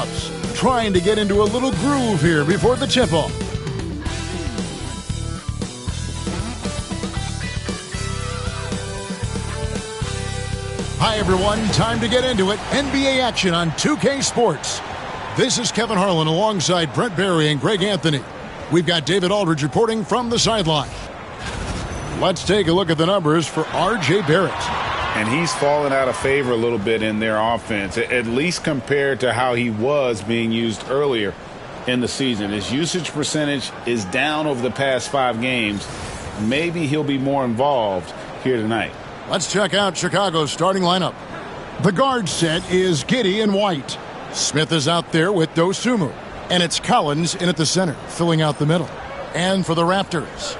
warm-ups, trying to get into a little groove here before the tip-off. Hi, everyone. Time to get into it. NBA action on 2K Sports. This is Kevin Harlan alongside Brent Barry and Greg Anthony. We've got David Aldridge reporting from the sideline. Let's take a look at the numbers for R.J. Barrett. And he's fallen out of favor a little bit in their offense, at least compared to how he was being used earlier in the season. His usage percentage is down over the past 5 games. Maybe he'll be more involved here tonight. Let's check out Chicago's starting lineup. The guard set is Giddey and White. Smith is out there with Dosunmu. And it's Collins in at the center, filling out the middle. And for the Raptors,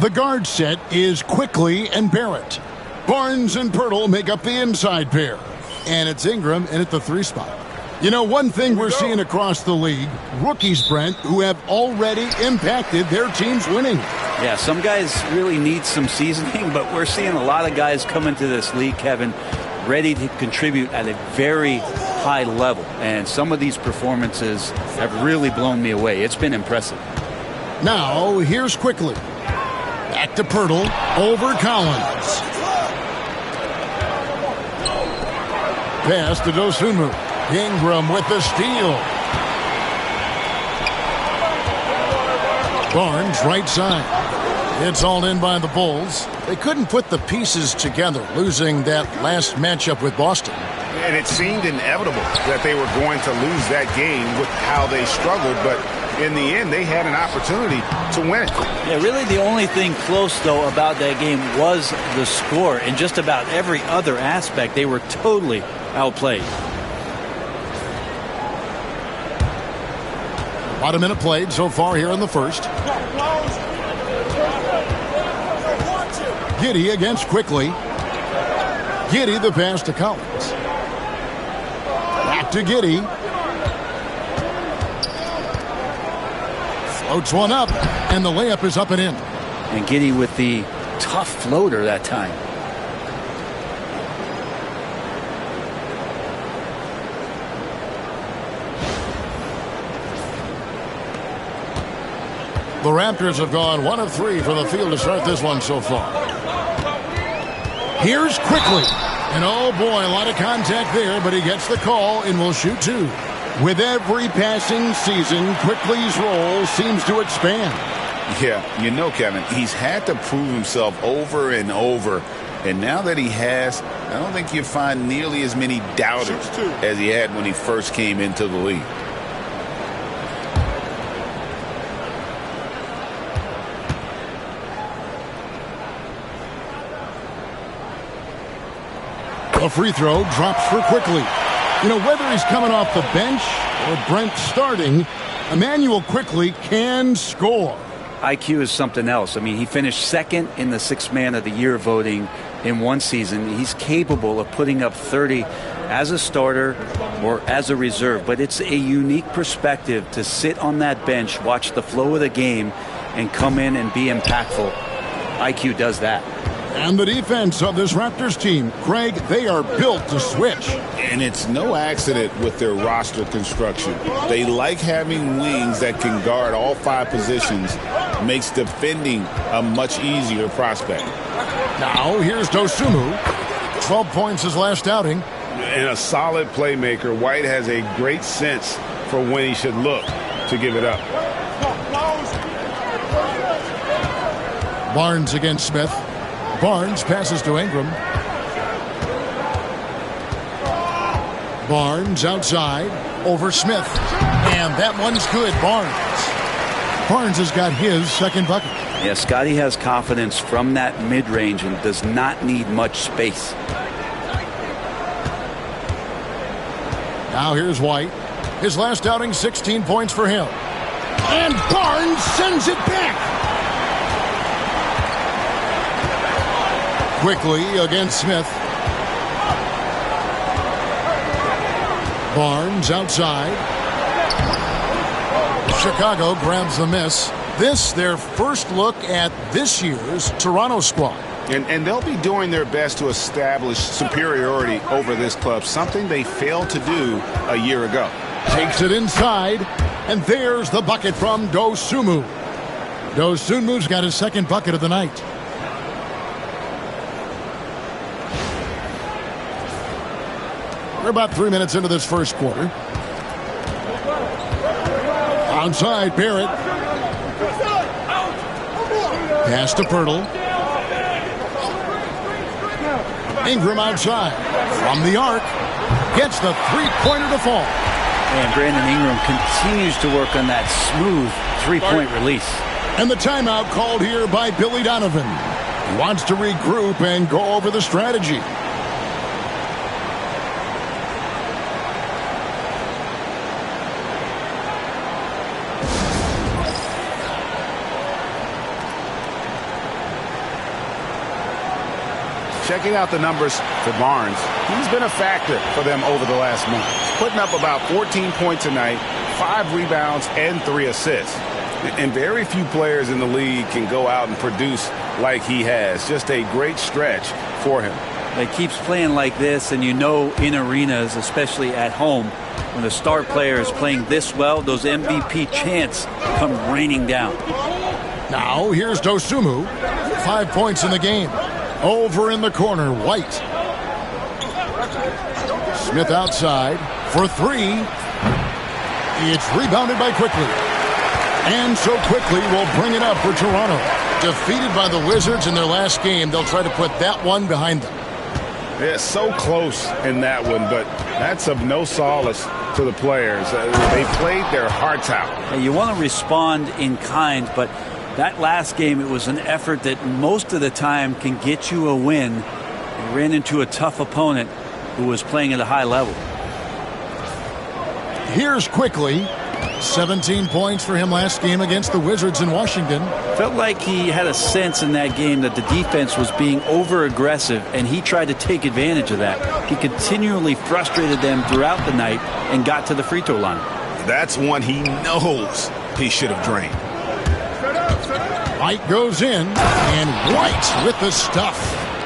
the guard set is Quickly and Barrett. Barnes and Pirtle make up the inside pair. And it's Ingram in at the 3 spot. You know, one thing we're seeing across the league, rookies, Brent, who have already impacted their team's winning. Yeah, some guys really need some seasoning, but we're seeing a lot of guys come into this league, Kevin, ready to contribute at a very high level. And some of these performances have really blown me away. It's been impressive. Now, here's Quickly. Back to Pirtle, over Collins. Pass to Dosunmu. Ingram with the steal. Barnes, right side. It's all in by the Bulls. They couldn't put the pieces together, losing that last matchup with Boston. And it seemed inevitable that they were going to lose that game with how they struggled, but in the end, they had an opportunity to win it. Yeah, really the only thing close, though, about that game was the score. In just about every other aspect, they were totally outplayed. About a minute played so far here in the first. Giddey against Quickly. Giddey the pass to Collins. Back to Giddey. Floats one up, and the layup is up and in. And Giddey with the tough floater that time. The Raptors have gone 1 of 3 from the field to start this one so far. Here's Quickly. And oh boy, a lot of contact there, but he gets the call and will shoot 2. With every passing season, Quickly's role seems to expand. Yeah, you know, Kevin, he's had to prove himself over and over. And now that he has, I don't think you find nearly as many doubters as he had when he first came into the league. A free throw drops for Quickly. You know, whether he's coming off the bench or Brent starting, Emmanuel Quickly can score. IQ is something else. I mean, he finished second in the 6th Man of the Year voting in one season. He's capable of putting up 30 as a starter or as a reserve. But it's a unique perspective to sit on that bench, watch the flow of the game, and come in and be impactful. IQ does that. And the defense of this Raptors team, Craig, they are built to switch. And it's no accident with their roster construction. They like having wings that can guard all 5 positions. Makes defending a much easier prospect. Now, here's Dosunmu. 12 points his last outing. And a solid playmaker, White has a great sense for when he should look to give it up. Barnes against Smith. Barnes passes to Ingram. Barnes outside over Smith. And that one's good. Barnes has got his second bucket. Yeah, Scotty has confidence from that mid-range and does not need much space. Now here's White. His last outing, 16 points for him. And Barnes sends it back. Quickly against Smith. Barnes outside. Chicago grabs the miss. This, their first look at this year's Toronto squad. And they'll be doing their best to establish superiority over this club, something they failed to do a year ago. Takes it inside, and there's the bucket from Dosunmu. Dosunmu's got his second bucket of the night. We're about 3 minutes into this first quarter. Outside, Barrett. Pass to Pirtle. Ingram outside. From the arc. Gets the three-pointer to fall. And Brandon Ingram continues to work on that smooth three-point release. And the timeout called here by Billy Donovan. He wants to regroup and go over the strategy. Checking out the numbers for Barnes, he's been a factor for them over the last month. Putting up about 14 points a night, 5 rebounds, and 3 assists. And very few players in the league can go out and produce like he has. Just a great stretch for him. He keeps playing like this, and you know in arenas, especially at home, when the star player is playing this well, those MVP chants come raining down. Now here's Dosunmu. 5 points in the game. Over in the corner, White. Smith outside for 3. It's rebounded by Quickly. And so Quickly will bring it up for Toronto. Defeated by the Wizards in their last game, they'll try to put that one behind them. Yeah, so close in that one, but that's of no solace to the players. They played their hearts out. You want to respond in kind, but that last game, it was an effort that most of the time can get you a win. You ran into a tough opponent who was playing at a high level. Here's Quickly. 17 points for him last game against the Wizards in Washington. Felt like he had a sense in that game that the defense was being over-aggressive, and he tried to take advantage of that. He continually frustrated them throughout the night and got to the free throw line. That's one he knows he should have drained. White goes in, and White with the stuff.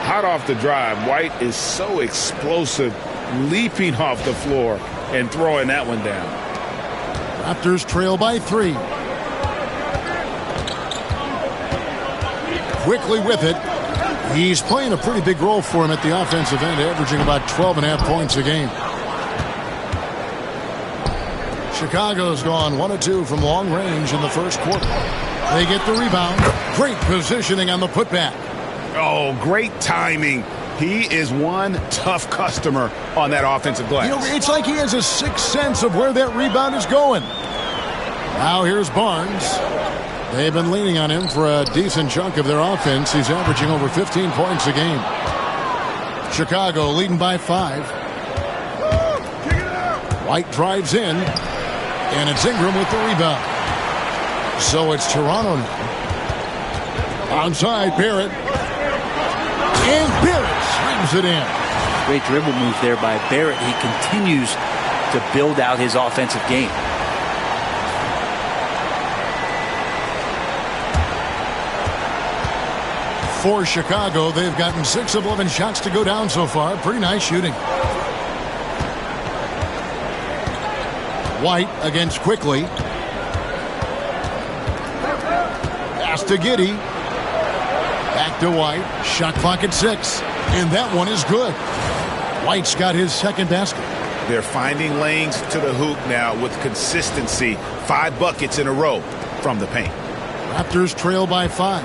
Hot off the drive, White is so explosive, leaping off the floor and throwing that one down. Raptors trail by 3. Quickly with it. He's playing a pretty big role for him at the offensive end, averaging about 12.5 points a game. Chicago's gone 1 of 2 from long range in the first quarter. They get the rebound. Great positioning on the putback. Oh, great timing. He is one tough customer on that offensive glass. You know, it's like he has a sixth sense of where that rebound is going. Now here's Barnes. They've been leaning on him for a decent chunk of their offense. He's averaging over 15 points a game. Chicago leading by 5. White drives in, and it's Ingram with the rebound. So it's Toronto now. Outside, Barrett. And Barrett slams it in. Great dribble move there by Barrett. He continues to build out his offensive game. For Chicago, they've gotten 6 of 11 shots to go down so far. Pretty nice shooting. White against Quickly. Pass to Giddey. Back to White. Shot clock at 6. And that one is good. White's got his second basket. They're finding lanes to the hoop now with consistency. 5 buckets in a row from the paint. Raptors trail by 5.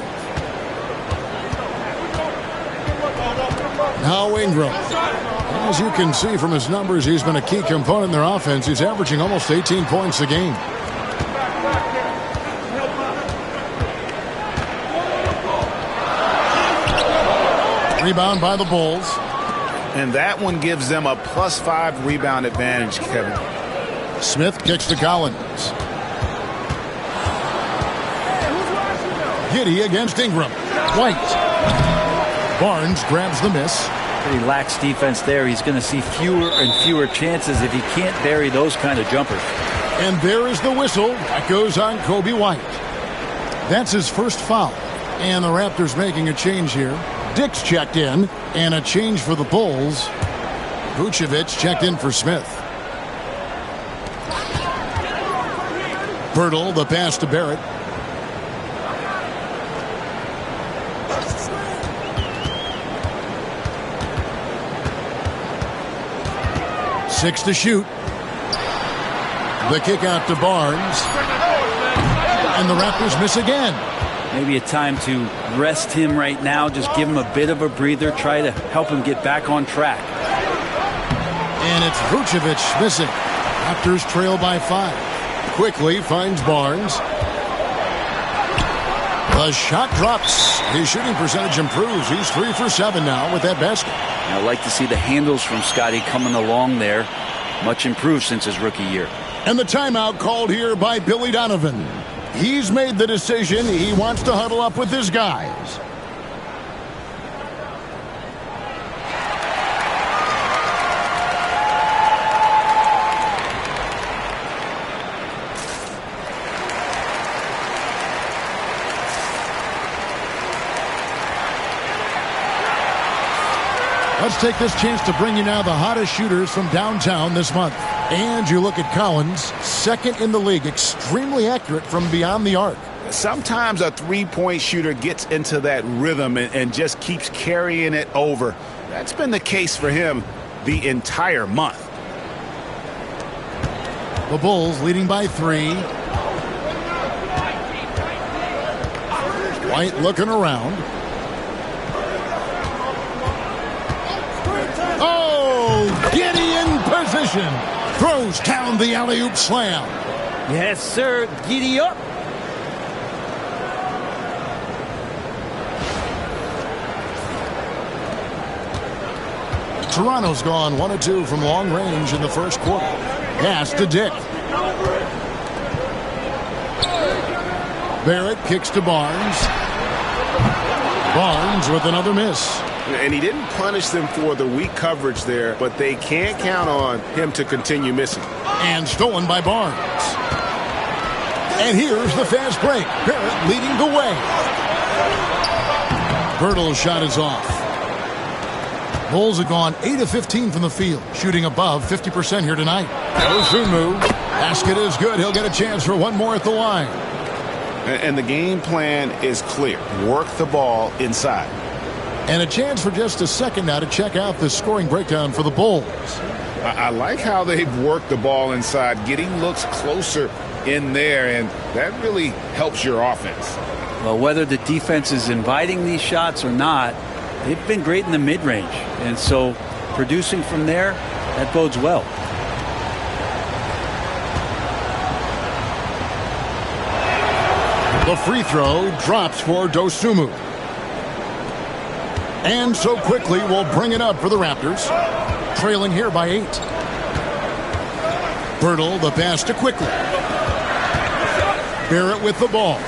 Now Ingram. As you can see from his numbers, he's been a key component in their offense. He's averaging almost 18 points a game. Rebound by the Bulls. And that one gives them a +5 rebound advantage, Kevin. Smith kicks to Collins. Giddey against Ingram. White. Barnes grabs the miss. Pretty lax defense there. He's going to see fewer and fewer chances if he can't bury those kind of jumpers. And there is the whistle. That goes on Kobe White. That's his first foul. And the Raptors making a change here. Dick's checked in. And a change for the Bulls. Vucevic checked in for Smith. Bertle, the pass to Barrett. Six to shoot. The kick out to Barnes. And the Raptors miss again. Maybe a time to rest him right now. Just give him a bit of a breather. Try to help him get back on track. And it's Vucevic missing. Raptors trail by 5. Quickly finds Barnes. The shot drops. His shooting percentage improves. He's 3 for 7 now with that basket. I like to see the handles from Scotty coming along there. Much improved since his rookie year. And the timeout called here by Billy Donovan. He's made the decision. He wants to huddle up with his guys. Let's take this chance to bring you now the hottest shooters from downtown this month. And you look at Collins, second in the league, extremely accurate from beyond the arc. Sometimes a three-point shooter gets into that rhythm and just keeps carrying it over. That's been the case for him the entire month. The Bulls leading by 3. White looking around. Oh, Giddy in position. Throws down the alley-oop slam. Yes, sir. Giddy up. Toronto's gone 1 of 2 from long range in the first quarter. Pass to Dick. Barrett kicks to Barnes. Barnes with another miss. And he didn't punish them for the weak coverage there, but they can't count on him to continue missing. And stolen by Barnes. And here's the fast break. Barrett leading the way. Bertle's shot is off. Bulls have gone 8 of 15 from the field, shooting above 50% here tonight. Dosunmu. Basket is good. He'll get a chance for one more at the line. And the game plan is clear. Work the ball inside. And a chance for just a second now to check out the scoring breakdown for the Bulls. I like how they've worked the ball inside, getting looks closer in there, and that really helps your offense. Well, whether the defense is inviting these shots or not, they've been great in the mid-range. And so producing from there, that bodes well. The free throw drops for Dosunmu. And so quickly we'll bring it up for the Raptors. Trailing here by 8. Bertle, the pass to Quickly. Barrett with the ball.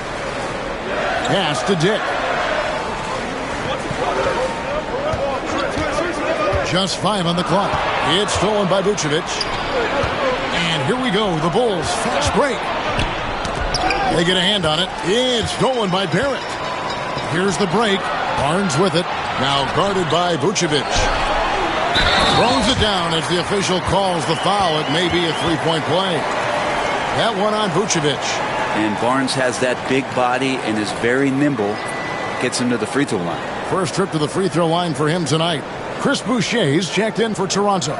Pass to Dick. Just 5 on the clock. It's stolen by Vucevic. And here we go. The Bulls fast break. They get a hand on it. It's stolen by Barrett. Here's the break. Barnes with it. Now guarded by Vucevic. Throws it down as the official calls the foul. It may be a three-point play. That one on Vucevic. And Barnes has that big body and is very nimble. Gets him to the free throw line. First trip to the free throw line for him tonight. Chris Boucher's checked in for Toronto.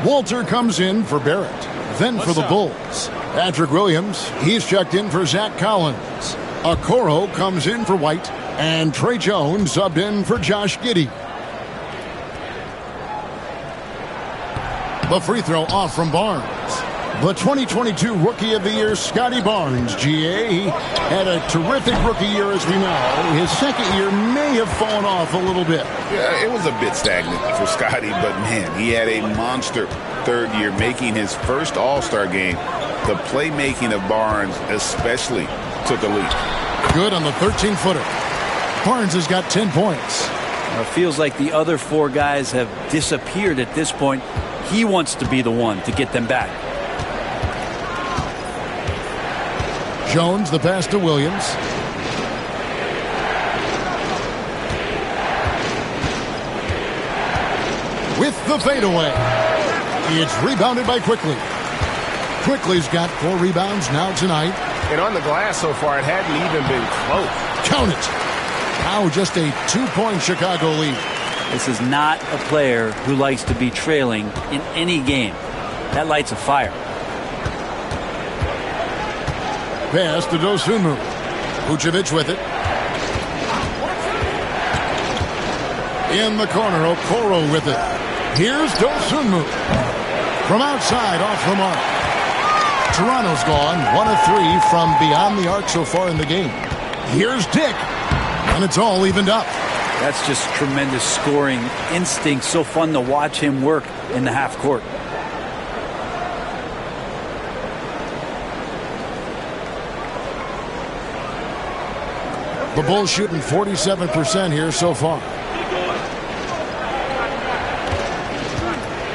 Walter comes in for Barrett. Then for the Bulls, Patrick Williams, he's checked in for Zach Collins. Okoro comes in for White. And Trey Jones subbed in for Josh Giddey. The free throw off from Barnes. The 2022 Rookie of the Year, Scotty Barnes, GA. He had a terrific rookie year, as we know. His second year may have fallen off a little bit. Yeah, it was a bit stagnant for Scotty, but man, he had a monster third year, making his first All-Star game. The playmaking of Barnes especially took a leap. Good on the 13-footer. Barnes has got 10 points. It feels like the other 4 guys have disappeared at this point. He wants to be the one to get them back. Jones, the pass to Williams. With the fadeaway. It's rebounded by Quickly. Quickly's got 4 rebounds now tonight. And on the glass so far, it hadn't even been close. Count it. Now just a 2-point Chicago lead. This is not a player who likes to be trailing in any game. That lights a fire. Pass to Dosunmu. Vucevic with it. In the corner, Okoro with it. Here's Dosunmu. From outside, off the mark. Toronto's gone 1 of 3 from beyond the arc so far in the game. Here's Dick. And it's all evened up. That's just tremendous scoring instinct. So fun to watch him work in the half court. The Bulls shooting 47% here so far.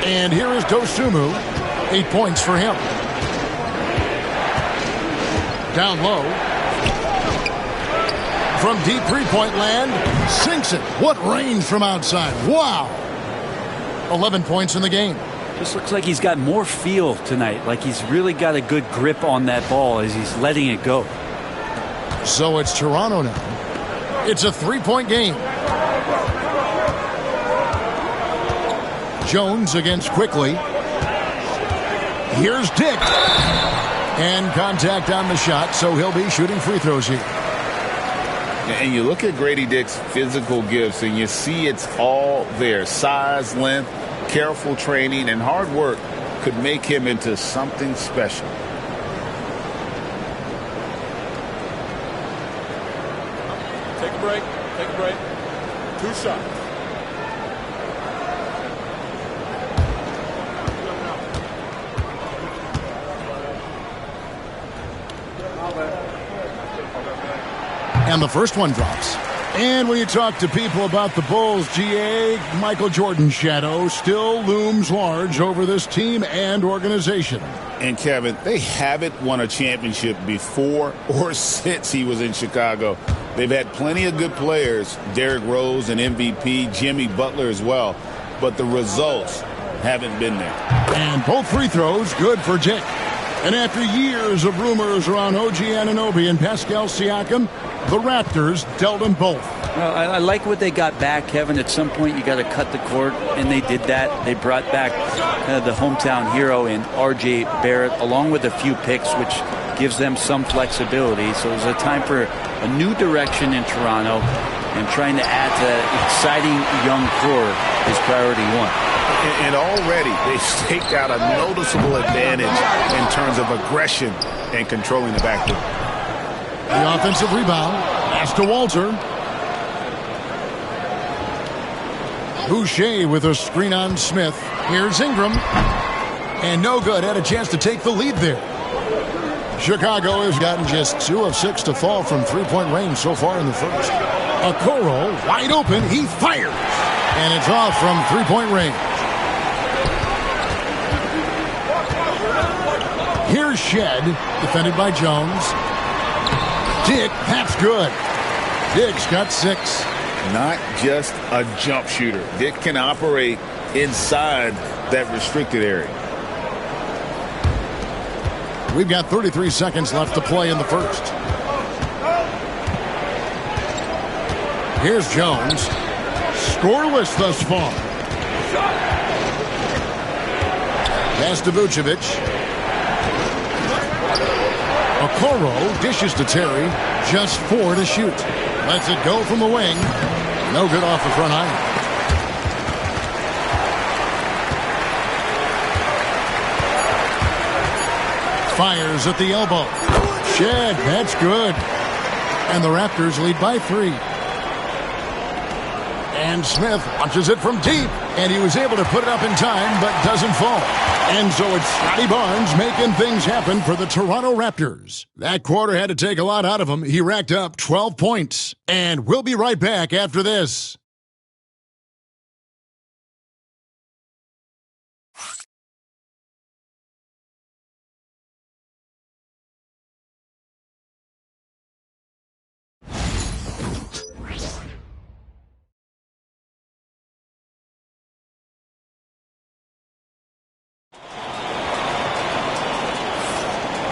And here is Dosunmu. 8 points for him. Down low. From deep three-point land. Sinks it. What range from outside. Wow. 11 points in the game. Just looks like he's got more feel tonight. Like he's really got a good grip on that ball as he's letting it go. So it's Toronto now. It's a 3-point game. Jones against Quickly. Here's Dick. And contact on the shot, so he'll be shooting free throws here. And you look at Grady Dick's physical gifts, and you see it's all there. Size, length, careful training, and hard work could make him into something special. Take a break. Take a break. 2 shots. And the first one drops. And when you talk to people about the Bulls, GA, Michael Jordan's shadow still looms large over this team and organization. And Kevin, they haven't won a championship before or since he was in Chicago. They've had plenty of good players, Derrick Rose, an MVP, Jimmy Butler as well, but the results haven't been there. And both free throws good for Dick. And after years of rumors around OG Anunoby and Pascal Siakam, the Raptors dealt them both. Well, I like what they got back, Kevin. At some point, you got to cut the cord, and they did that. They brought back the hometown hero in R.J. Barrett, along with a few picks, which gives them some flexibility. So it was a time for a new direction in Toronto, and trying to add to exciting young core is priority one. And already they've staked out a noticeable advantage in terms of aggression and controlling the backcourt. The offensive rebound. Pass to Walter. Boucher with a screen on Smith. Here's Ingram. And no good. Had a chance to take the lead there. Chicago has gotten just 2 of 6 to fall from three-point range so far in the first. Okoro wide open. He fires. And it's off from three-point range. Here's Shed, defended by Jones. Dick, that's good. Dick's got 6. Not just a jump shooter. Dick can operate inside that restricted area. We've got 33 seconds left to play in the first. Here's Jones. Scoreless thus far. Pass to Vucevic. Okoro dishes to Terry. Just 4 to shoot. Lets it go from the wing. No good off the front iron. Fires at the elbow. Shed, that's good. And the Raptors lead by 3. And Smith launches it from deep. And he was able to put it up in time, but doesn't fall. And so it's Scotty Barnes making things happen for the Toronto Raptors. That quarter had to take a lot out of him. He racked up 12 points. And we'll be right back after this.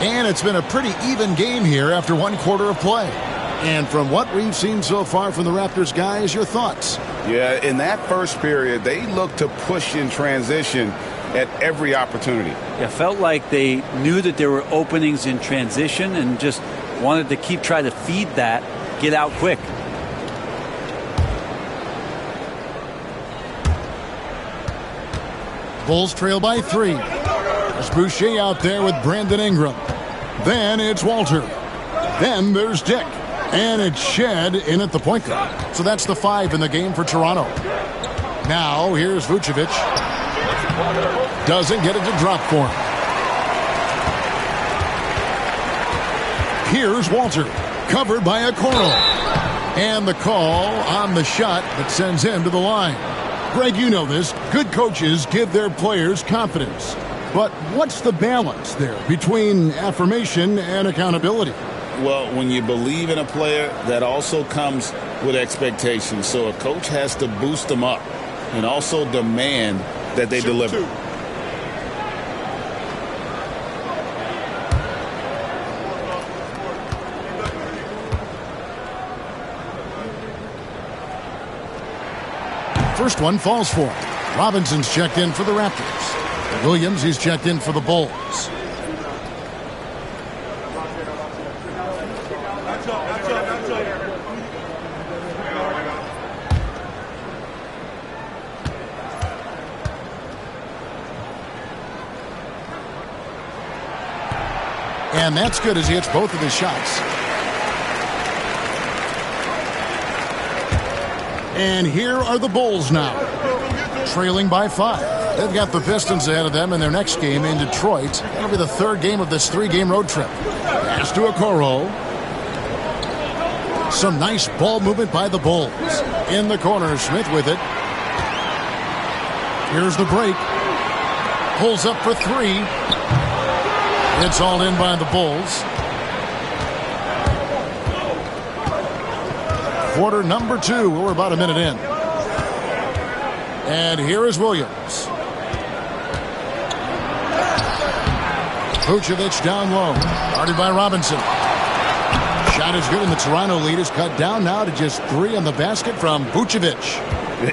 And it's been a pretty even game here after one quarter of play. And from what we've seen so far from the Raptors, guys, your thoughts? Yeah, in that first period, they looked to push in transition at every opportunity. It felt like they knew that there were openings in transition and just wanted to keep trying to feed that, get out quick. Bulls trail by 3. There's Boucher out there with Brandon Ingram. Then it's Walter. Then there's Dick. And it's Shed in at the point guard. So that's the 5 in the game for Toronto. Now here's Vucevic. Doesn't get it to drop for him. Here's Walter. Covered by Okoro. And the call on the shot that sends him to the line. Greg, you know this. Good coaches give their players confidence. But what's the balance there between affirmation and accountability? Well, when you believe in a player, that also comes with expectations. So a coach has to boost them up and also demand that they deliver. First one falls for him. Robinson's checked in for the Raptors. Williams, he's checked in for the Bulls. And that's good as he hits both of his shots. And here are the Bulls now, trailing by 5. They've got the Pistons ahead of them in their next game in Detroit. It'll be the 3rd game of this 3-game road trip. Pass to Okoro. Some nice ball movement by the Bulls. In the corner, Smith with it. Here's the break. Pulls up for 3. It's all in by the Bulls. Quarter number 2. We're about a minute in. And here is Williams. Vucevic down low. Guarded by Robinson. Shot is good, and the Toronto lead is cut down now to just 3 on the basket from Vucevic.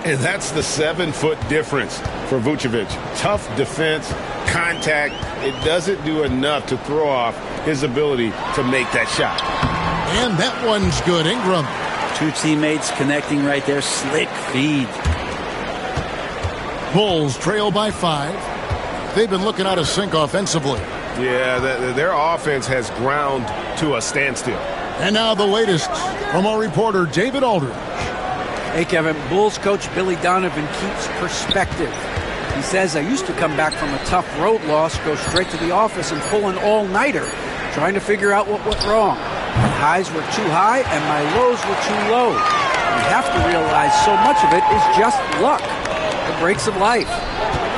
And that's the 7-foot difference for Vucevic. Tough defense, contact. It doesn't do enough to throw off his ability to make that shot. And that one's good. Ingram. 2 teammates connecting right there. Slick feed. Bulls trail by 5. They've been looking out of sync offensively. Yeah, their offense has ground to a standstill. And now the latest from our reporter, David Aldridge. Hey, Kevin. Bulls coach Billy Donovan keeps perspective. He says, I used to come back from a tough road loss, go straight to the office and pull an all-nighter, trying to figure out what went wrong. My highs were too high and my lows were too low. You have to realize so much of it is just luck. The breaks of life.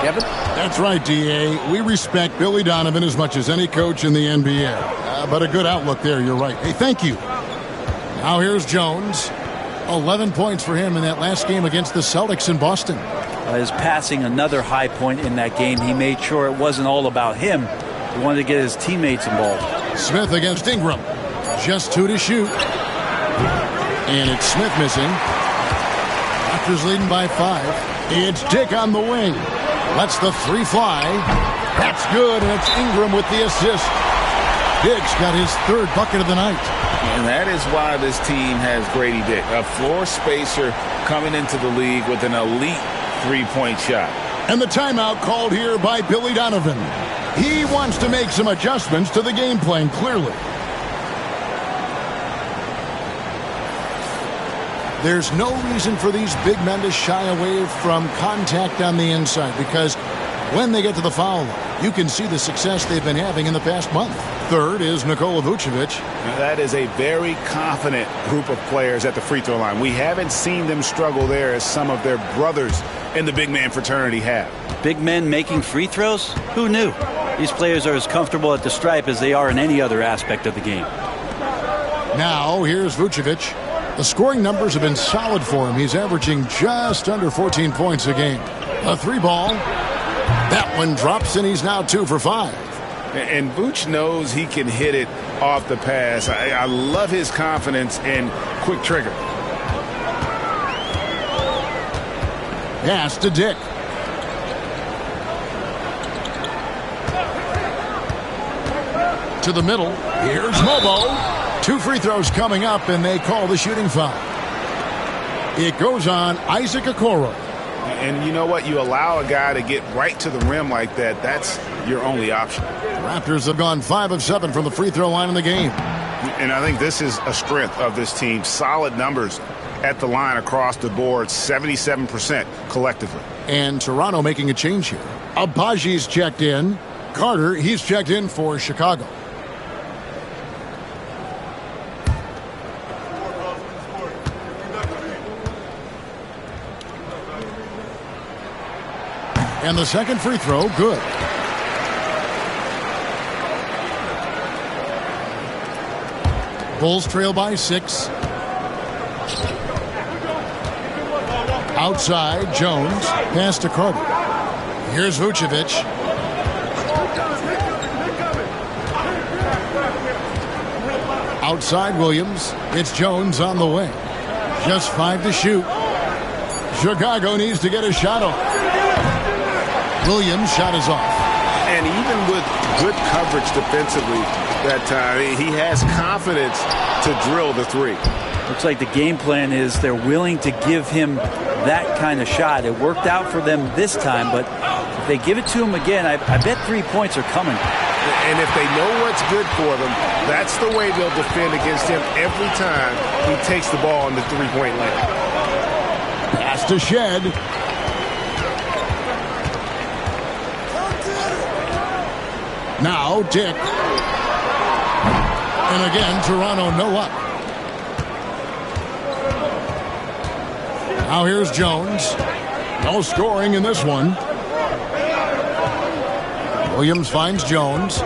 Kevin? That's right, D.A. We respect Billy Donovan as much as any coach in the NBA. But a good outlook there, you're right. Hey, thank you. Now here's Jones. 11 points for him in that last game against the Celtics in Boston. His passing, another high point in that game. He made sure it wasn't all about him. He wanted to get his teammates involved. Smith against Ingram. Just 2 to shoot. And it's Smith missing. Raptors leading by 5. It's Dick on the wing. Lets the 3 fly. That's good, and it's Ingram with the assist. Dick's got his 3rd bucket of the night. And that is why this team has Grady Dick, a floor spacer coming into the league with an elite 3-point shot. And the timeout called here by Billy Donovan. He wants to make some adjustments to the game plan, clearly. There's no reason for these big men to shy away from contact on the inside, because when they get to the foul line, you can see the success they've been having in the past month. 3rd is Nikola Vucevic. Now that is a very confident group of players at the free throw line. We haven't seen them struggle there as some of their brothers in the big man fraternity have. Big men making free throws? Who knew? These players are as comfortable at the stripe as they are in any other aspect of the game. Now here's Vucevic. The scoring numbers have been solid for him. He's averaging just under 14 points a game. A 3 ball. That one drops, and he's now 2 for 5. And Vooch knows he can hit it off the pass. I love his confidence and quick trigger. Pass to Dick. To the middle. Here's Mobo. 2 free throws coming up, and they call the shooting foul. It goes on Isaac Okoro. And you know what? You allow a guy to get right to the rim like that. That's your only option. The Raptors have gone 5 of 7 from the free throw line in the game. And I think this is a strength of this team. Solid numbers at the line across the board, 77% collectively. And Toronto making a change here. Abaji's checked in. Carter, he's checked in for Chicago. And the second free throw, good. Bulls trail by 6. Outside, Jones. Pass to Carter. Here's Vucevic. Outside, Williams. It's Jones on the way. Just 5 to shoot. Chicago needs to get a shot off. Williams' shot is off. And even with good coverage defensively that time, he has confidence to drill the 3. Looks like the game plan is they're willing to give him that kind of shot. It worked out for them this time, but if they give it to him again, I bet 3 points are coming. And if they know what's good for them, that's the way they'll defend against him every time he takes the ball in the 3-point lane. Pass to Shed. Now Dick. And again, Toronto no luck. Now here's Jones. No scoring in this one. Williams finds Jones.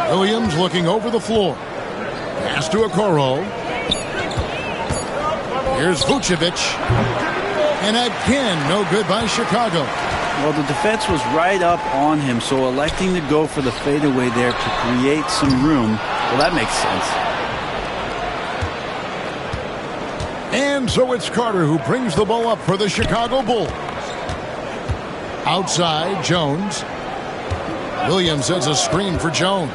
Williams looking over the floor. Pass to Okoro. Here's Vucevic. And again, no good by Chicago. Well, the defense was right up on him, so electing to go for the fadeaway there to create some room, well, that makes sense. And so it's Carter who brings the ball up for the Chicago Bulls. Outside, Jones. Williams sends a screen for Jones.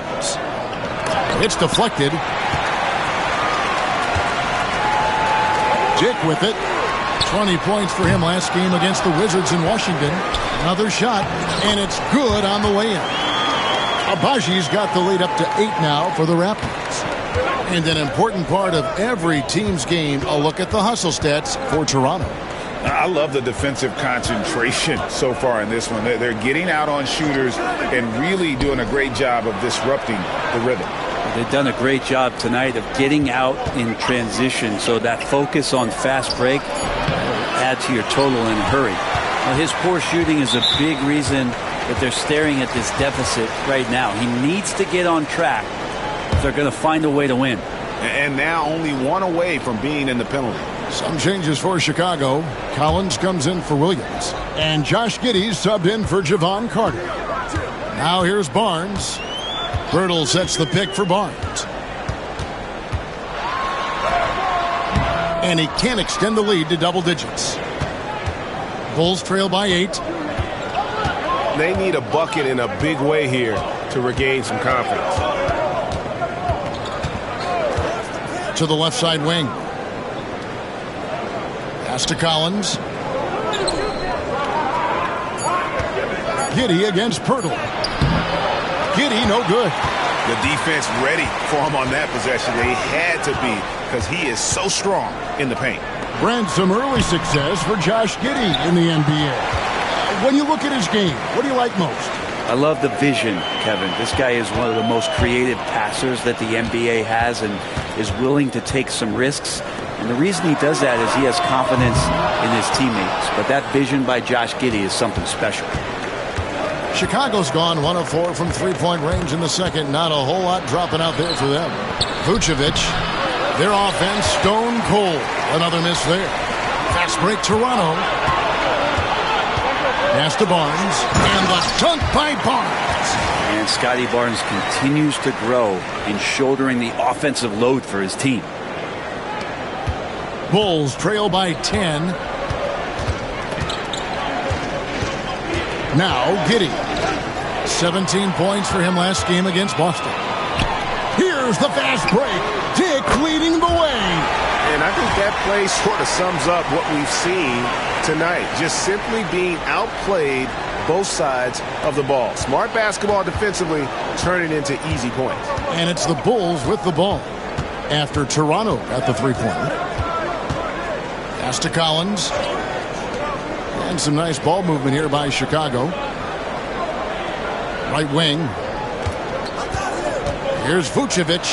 It's deflected. Dick with it. 20 points for him last game against the Wizards in Washington. Another shot, and it's good on the way in. Abaji's got the lead up to 8 now for the Raptors. And an important part of every team's game, a look at the hustle stats for Toronto. I love the defensive concentration so far in this one. They're getting out on shooters and really doing a great job of disrupting the rhythm. They've done a great job tonight of getting out in transition, so that focus on fast break will add to your total in a hurry. Well, his poor shooting is a big reason that they're staring at this deficit right now. He needs to get on track if they're going to find a way to win. And now only 1 away from being in the penalty. Some changes for Chicago. Collins comes in for Williams. And Josh Giddey subbed in for Javon Carter. Now here's Barnes. Birtle sets the pick for Barnes. And he can't extend the lead to double digits. Bulls trail by 8. They need a bucket in a big way here to regain some confidence. To the left side wing. Pass to Collins. Giddey against Pirtle. Giddey, no good. The defense ready for him on that possession. They had to be because he is so strong in the paint. Brent, some early success for Josh Giddey in the NBA. When you look at his game, what do you like most? I love the vision, Kevin. This guy is one of the most creative passers that the NBA has and is willing to take some risks. And the reason he does that is he has confidence in his teammates. But that vision by Josh Giddey is something special. Chicago's gone 1 of 4 from three-point range in the second. Not a whole lot dropping out there for them. Vucevic, their offense stone cold. Another miss there. Fast break Toronto. Pass to Barnes, and the dunk by Barnes. And Scotty Barnes continues to grow in shouldering the offensive load for his team. Bulls trail by 10. Now Giddey. 17 points for him last game against Boston. Here's the fast break. Dick leading the way. And I think that play sort of sums up what we've seen tonight. Just simply being outplayed both sides of the ball. Smart basketball defensively, turning into easy points. And it's the Bulls with the ball after Toronto got the three-pointer. Pass to Collins. And some nice ball movement here by Chicago. Right wing. Here's Vucevic.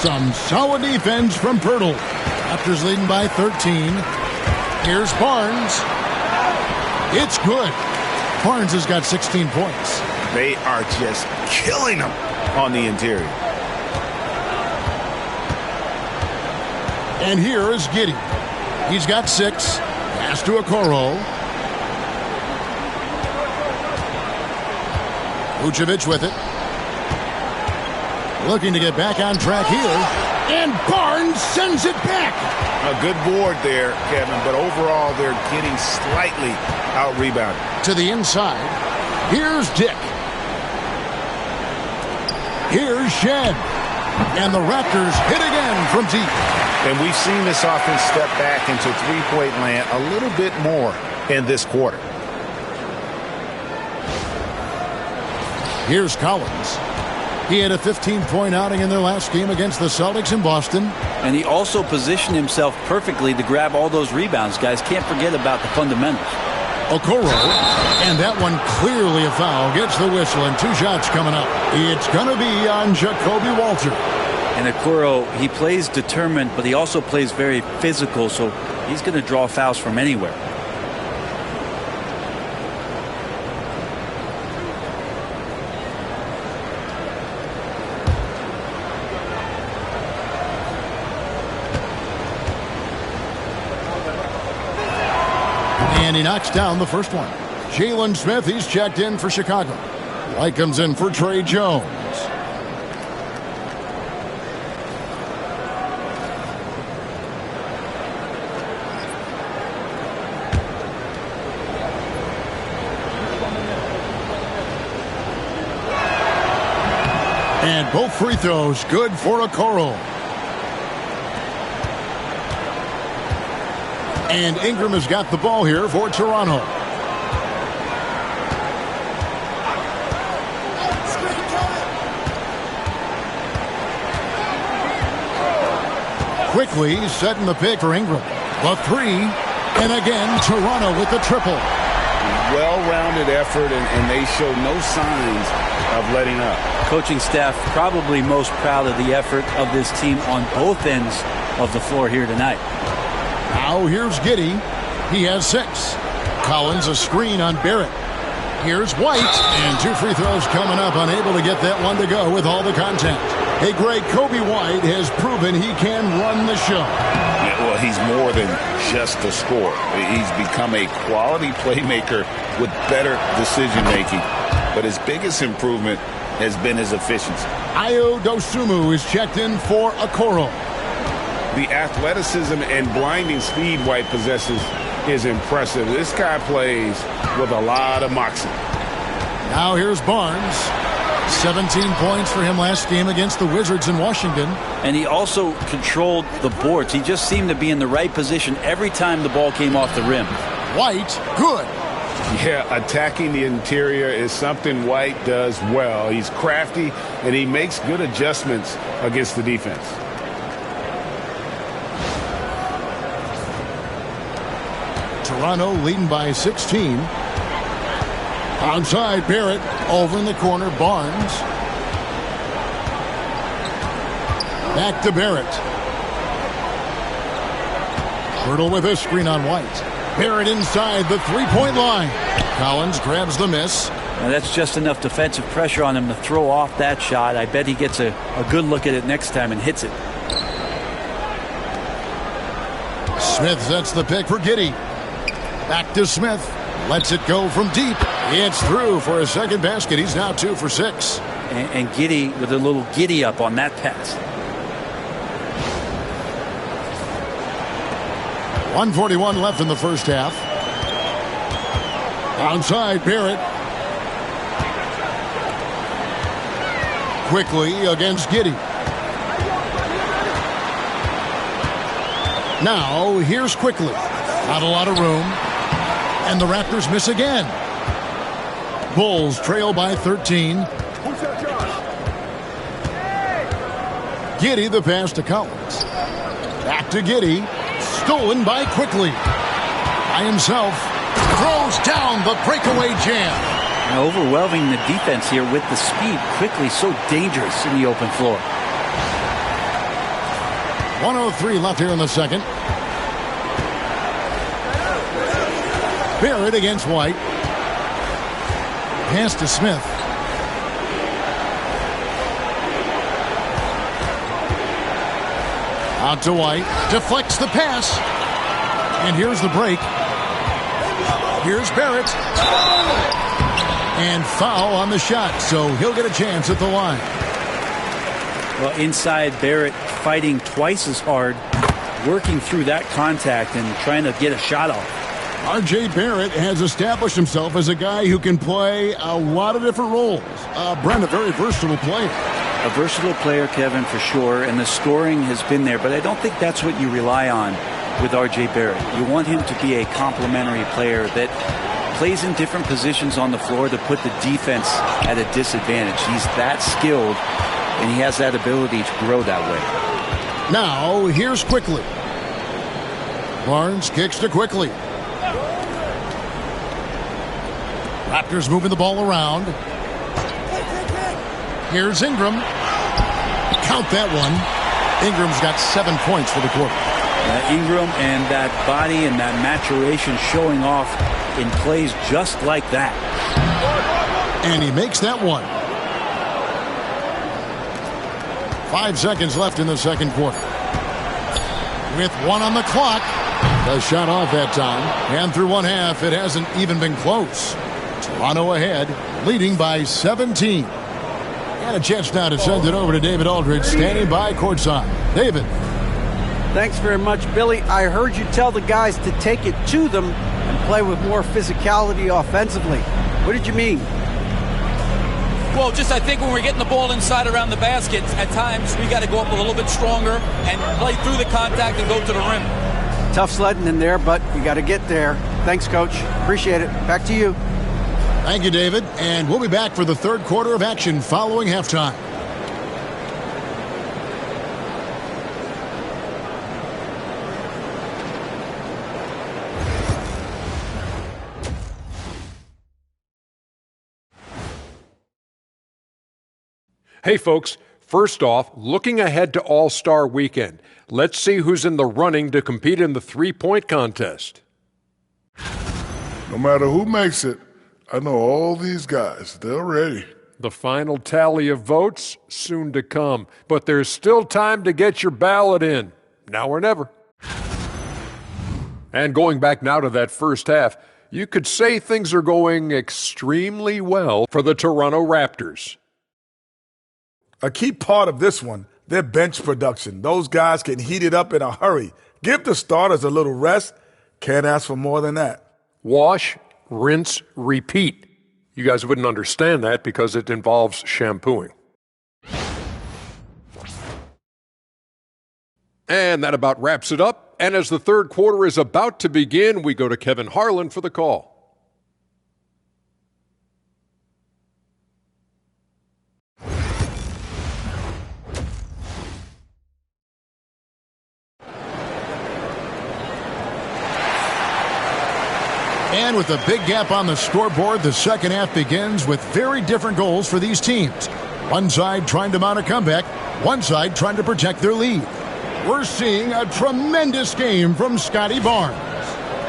Some solid defense from Pirtle. Raptors leading by 13. Here's Barnes. It's good. Barnes has got 16 points. They are just killing them on the interior. And here is Giddey. He's got 6. Pass to Okoro. Vucevic with it. Looking to get back on track here. And Barnes sends it back. A good board there, Kevin, but overall they're getting slightly out-rebounded. To the inside. Here's Dick. Here's Shed. And the Raptors hit again from deep. And we've seen this offense step back into three-point land a little bit more in this quarter. Here's Collins. He had a 15-point outing in their last game against the Celtics in Boston. And he also positioned himself perfectly to grab all those rebounds. Guys, can't forget about the fundamentals. Okoro, and that one clearly a foul. Gets the whistle, and 2 shots coming up. It's going to be on Jacoby Walter. And Okoro, he plays determined, but he also plays very physical, so he's going to draw fouls from anywhere. And he knocks down the first one. Jalen Smith, he's checked in for Chicago. White comes in for Trey Jones. And both free throws good for Okoro. And Ingram has got the ball here for Toronto. Quickly setting the pick for Ingram. The 3. And again, Toronto with the triple. Well-rounded effort, and they show no signs of letting up. Coaching staff probably most proud of the effort of this team on both ends of the floor here tonight. Now here's Giddey. He has 6. Collins a screen on Barrett. Here's White. And 2 free throws coming up. Unable to get that one to go with all the contact. Hey, Greg, Kobe White has proven he can run the show. Yeah, well, he's more than just a scorer. He's become a quality playmaker with better decision-making. But his biggest improvement has been his efficiency. Ayo Dosunmu is checked in for Okoro. The athleticism and blinding speed White possesses is impressive. This guy plays with a lot of moxie. Now here's Barnes. 17 points for him last game against the Wizards in Washington. And he also controlled the boards. He just seemed to be in the right position every time the ball came off the rim. White, good. Yeah, attacking the interior is something White does well. He's crafty, and he makes good adjustments against the defense. Toronto leading by 16. Outside Barrett, over in the corner, Barnes. Back to Barrett. Pirtle with a screen on White. Barrett inside the three-point line. Collins grabs the miss. Now that's just enough defensive pressure on him to throw off that shot. I bet he gets a good look at it next time and hits it. Smith sets the pick for Giddey. Back to Smith. Lets it go from deep. It's through for a second basket. He's now 2 for 6. And Giddey with a little giddy up on that pass. 1:41 left in the first half. Onside, Barrett. Quickly against Giddey. Now, here's Quickly. Not a lot of room. And the Raptors miss again. Bulls trail by 13. Giddey, the pass to Collins. Back to Giddey. Stolen by Quickly. By himself. Throws down the breakaway jam. Now overwhelming the defense here with the speed. Quickly so dangerous in the open floor. 1:03 left here in the second. Barrett against White. Pass to Smith. Out to White. Deflects the pass. And here's the break. Here's Barrett. And foul on the shot, so he'll get a chance at the line. Well, inside, Barrett fighting twice as hard, working through that contact and trying to get a shot off. R.J. Barrett has established himself as a guy who can play a lot of different roles. Brent, a very versatile player. A versatile player, Kevin, for sure, and the scoring has been there, but I don't think that's what you rely on with R.J. Barrett. You want him to be a complementary player that plays in different positions on the floor to put the defense at a disadvantage. He's that skilled, and he has that ability to grow that way. Now, here's Quickly. Barnes kicks to Quickly. Raptors moving the ball around. Here's Ingram. Count that one. Ingram's got 7 points for the quarter. Ingram and that body and that maturation showing off in plays just like that. And he makes that one. 5 seconds left in the second quarter. With 1 on the clock. The shot off that time. And through one half, it hasn't even been close. Toronto ahead, leading by 17. And a chance now to send it over to David Aldridge, standing by courtside. David. Thanks very much, Billy. I heard you tell the guys to take it to them and play with more physicality offensively. What did you mean? Well, just I think when we're getting the ball inside around the basket, at times we got to go up a little bit stronger and play through the contact and go to the rim. Tough sledding in there, but you got to get there. Thanks, Coach. Appreciate it. Back to you. Thank you, David. And we'll be back for the third quarter of action following halftime. Hey, folks. First off, looking ahead to All-Star Weekend, let's see who's in the running to compete in the three-point contest. No matter who makes it, I know all these guys. They're ready. The final tally of votes soon to come, but there's still time to get your ballot in. Now or never. And going back now to that first half, you could say things are going extremely well for the Toronto Raptors. A key part of this one, their bench production. Those guys can heat it up in a hurry. Give the starters a little rest. Can't ask for more than that. Wash, rinse, repeat. You guys wouldn't understand that because it involves shampooing. And that about wraps it up. And as the third quarter is about to begin, we go to Kevin Harlan for the call. And with a big gap on the scoreboard, the second half begins with very different goals for these teams. One side trying to mount a comeback, one side trying to protect their lead. We're seeing a tremendous game from Scotty Barnes.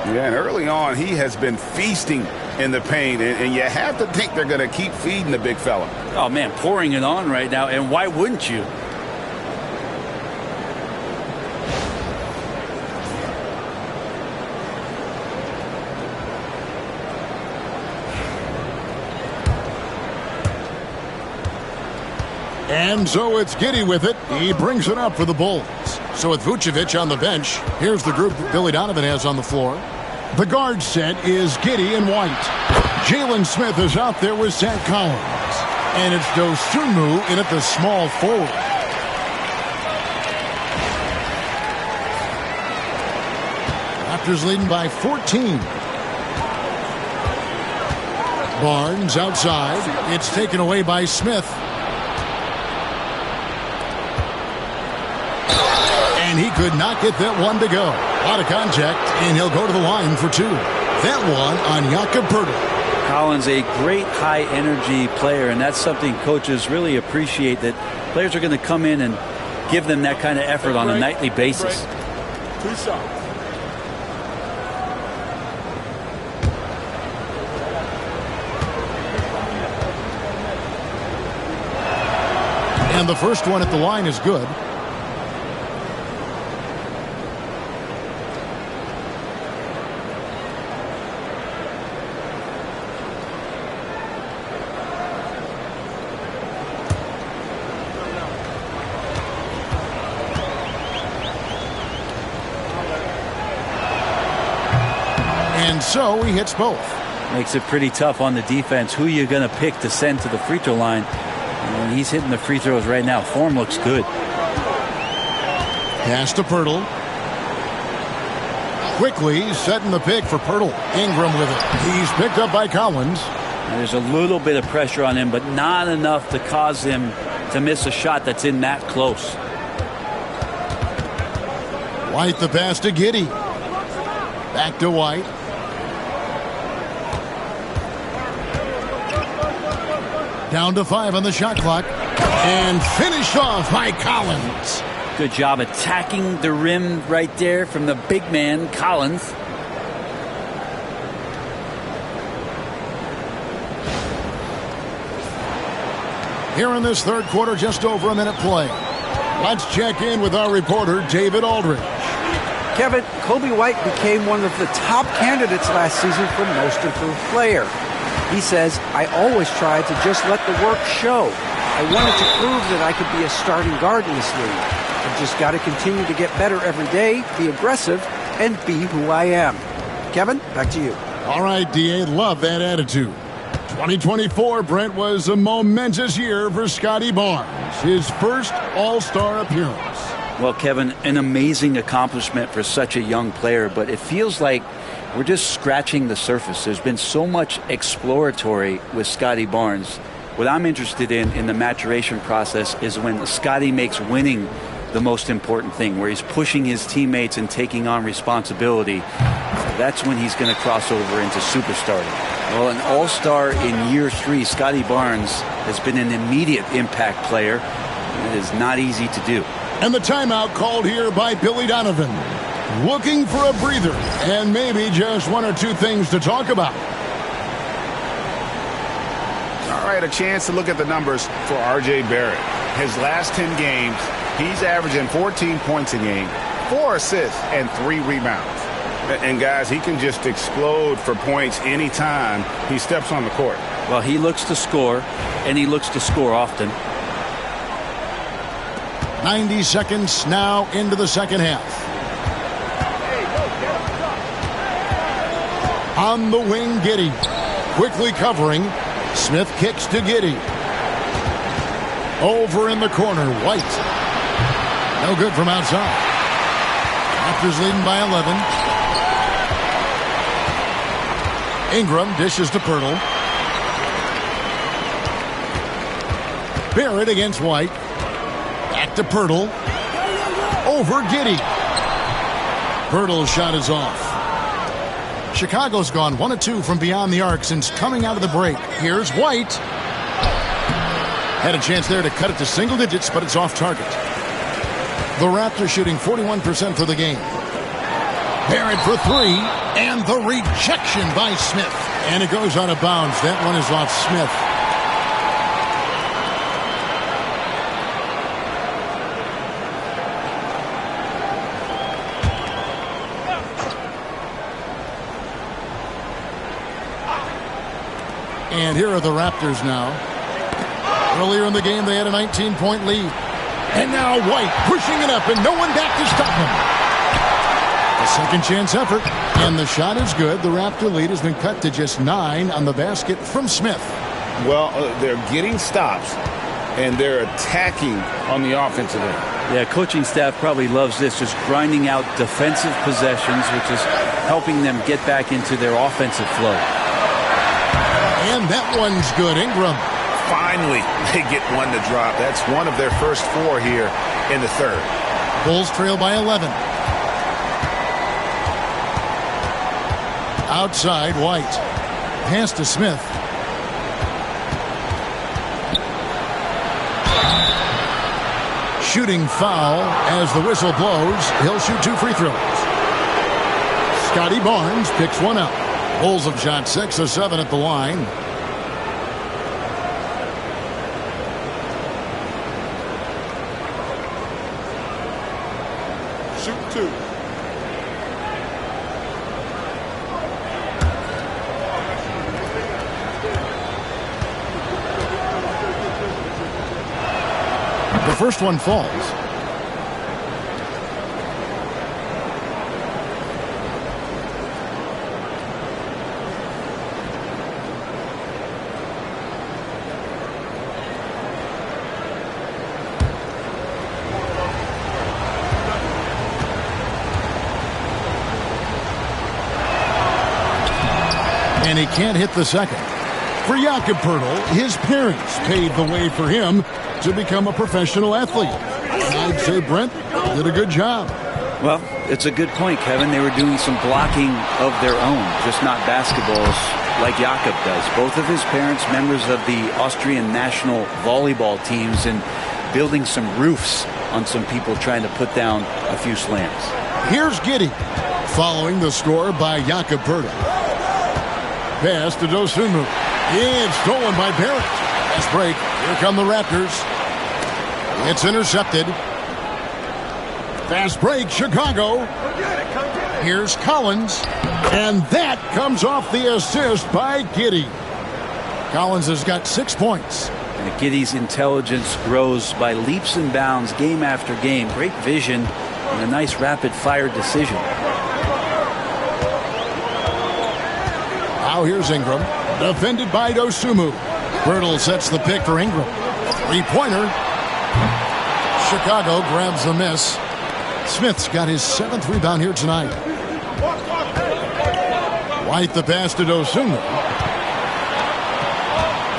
Yeah, and early on, he has been feasting in the paint, and you have to think they're going to keep feeding the big fella. Oh, man, pouring it on right now, and why wouldn't you? And so it's Giddey with it. He brings it up for the Bulls. So with Vucevic on the bench, here's the group that Billy Donovan has on the floor. The guard set is Giddey and White. Jalen Smith is out there with Zach Collins. And it's Dosunmu in at the small forward. Raptors leading by 14. Barnes outside. It's taken away by Smith. And he could not get that one to go. Out of contact, and he'll go to the line for two. That one on Jakob Poeltl. Collins, a great high-energy player, and that's something coaches really appreciate, that players are going to come in and give them that kind of effort on a nightly basis. 2 shots. And the first one at the line is good. And so he hits both. Makes it pretty tough on the defense. Who you're going to pick to send to the free throw line. And he's hitting the free throws right now. Form looks good. Pass to Poeltl. Quickly setting the pick for Poeltl. Ingram with it. He's picked up by Collins. And there's a little bit of pressure on him, but not enough to cause him to miss a shot that's in that close. White the pass to Giddey. Back to White. Down to 5 on the shot clock. And finished off by Collins. Good job attacking the rim right there from the big man, Collins. Here in this third quarter, just over a minute play. Let's check in with our reporter, David Aldridge. Kevin, Kobe White became one of the top candidates last season for Most Improved Player. He says, I always tried to just let the work show. I wanted to prove that I could be a starting guard in this league. I've just got to continue to get better every day, be aggressive, and be who I am. Kevin, back to you. All right, D.A., love that attitude. 2024, Brent, was a momentous year for Scotty Barnes. His first All-Star appearance. Well, Kevin, an amazing accomplishment for such a young player, but it feels like we're just scratching the surface. There's been so much exploratory with Scotty Barnes. What I'm interested in the maturation process is when Scotty makes winning the most important thing, where he's pushing his teammates and taking on responsibility. That's when he's going to cross over into superstardom. Well, an all-star in year 3, Scotty Barnes has been an immediate impact player. It is not easy to do. And the timeout called here by Billy Donovan. Looking for a breather and maybe just one or two things to talk about. All right, a chance to look at the numbers for R.J. Barrett. His last 10 games, he's averaging 14 points a game, 4 assists, and 3 rebounds. And, guys, he can just explode for points anytime he steps on the court. Well, he looks to score, and he looks to score often. 90 seconds now into the second half. On the wing, Giddey. Quickly covering. Smith kicks to Giddey. Over in the corner, White. No good from outside. Raptors leading by 11. Ingram dishes to Poeltl. Barrett against White. Back to Poeltl. Over Giddey. Poeltl's shot is off. Chicago's gone 1 of 2 from beyond the arc since coming out of the break. Here's White. Had a chance there to cut it to single digits, but it's off target. The Raptors shooting 41% for the game. Barrett for 3, and the rejection by Smith. And it goes out of bounds. That one is off Smith. And here are the Raptors now. Earlier in the game, they had a 19-point lead. And now White pushing it up, and no one back to stop him. A second chance effort, and the shot is good. The Raptor lead has been cut to just 9 on the basket from Smith. Well, they're getting stops, and they're attacking on the offensive end. Yeah, coaching staff probably loves this, just grinding out defensive possessions, which is helping them get back into their offensive flow. And that one's good. Ingram. Finally, they get one to drop. That's one of their first 4 here in the third. Bulls trail by 11. Outside, White. Pass to Smith. Shooting foul as the whistle blows. He'll shoot 2 free throws. Scotty Barnes picks one up. Bulls have shot 6 of 7 at the line. Shoot 2. The first one falls. And he can't hit the second. For Jakob Poeltl, his parents paved the way for him to become a professional athlete. And I'd say Brent did a good job. Well, it's a good point, Kevin. They were doing some blocking of their own, just not basketballs like Jakob does. Both of his parents, members of the Austrian national volleyball teams, and building some roofs on some people trying to put down a few slams. Here's Giddey, following the score by Jakob Poeltl. Pass to Dosunmu. It's stolen by Barrett. Fast break. Here come the Raptors. It's intercepted. Fast break, Chicago. Here's Collins. And that comes off the assist by Giddey. Collins has got 6 points. And Giddey's intelligence grows by leaps and bounds game after game. Great vision and a nice rapid-fire decision. Now here's Ingram. Defended by Dosunmu. Poeltl sets the pick for Ingram. 3-pointer. Chicago grabs the miss. Smith's got his 7th rebound here tonight. White the pass to Dosunmu.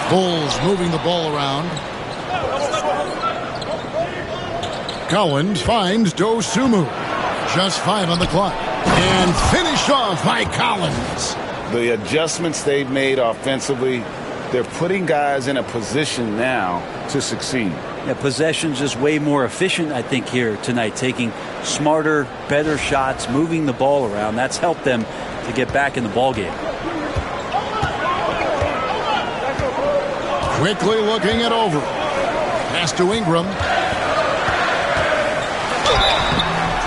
Bulls moving the ball around. Collins finds Dosunmu. Just 5 on the clock. And finished off by Collins. The adjustments they've made offensively, they're putting guys in a position now to succeed. Yeah, possession's just way more efficient, I think, here tonight. Taking smarter, better shots, moving the ball around. That's helped them to get back in the ball game. Quickly looking it over. Pass to Ingram.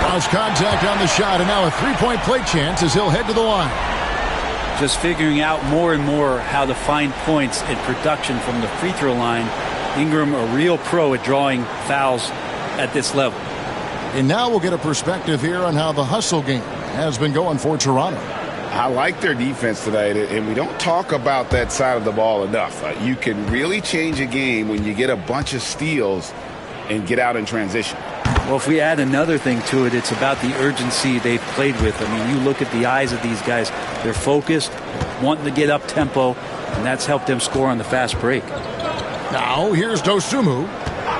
Draws contact on the shot, and now a 3-point play chance as he'll head to the line. Just figuring out more and more how to find points and production from the free throw line. Ingram, a real pro at drawing fouls at this level. And now we'll get a perspective here on how the hustle game has been going for Toronto. I like their defense tonight, and we don't talk about that side of the ball enough. You can really change a game when you get a bunch of steals and get out in transition. Well, if we add another thing to it, it's about the urgency they've played with. I mean, you look at the eyes of these guys. They're focused, wanting to get up tempo, and that's helped them score on the fast break. Now, here's Dosunmu.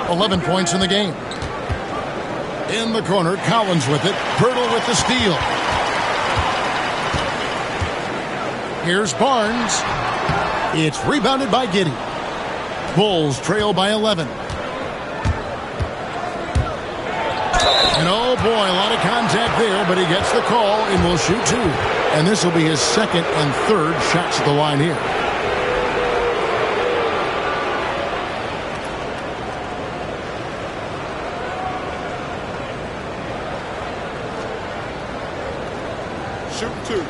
11 points in the game. In the corner, Collins with it. Poeltl with the steal. Here's Barnes. It's rebounded by Giddey. Bulls trail by 11. And oh boy, a lot of contact there, but he gets the call and will shoot 2. And this will be his 2nd and 3rd shots at the line here. Shoot 2.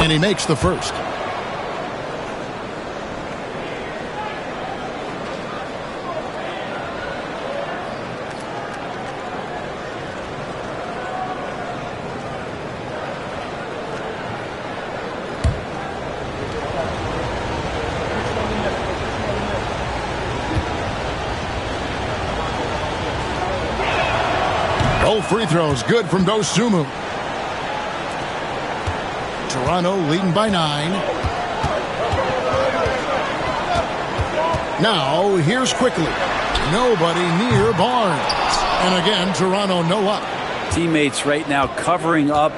And he makes the first. Both free throws good from Dosunmu. Toronto leading by 9. Now here's quickly. Nobody near Barnes. And again, Toronto no up. Teammates right now covering up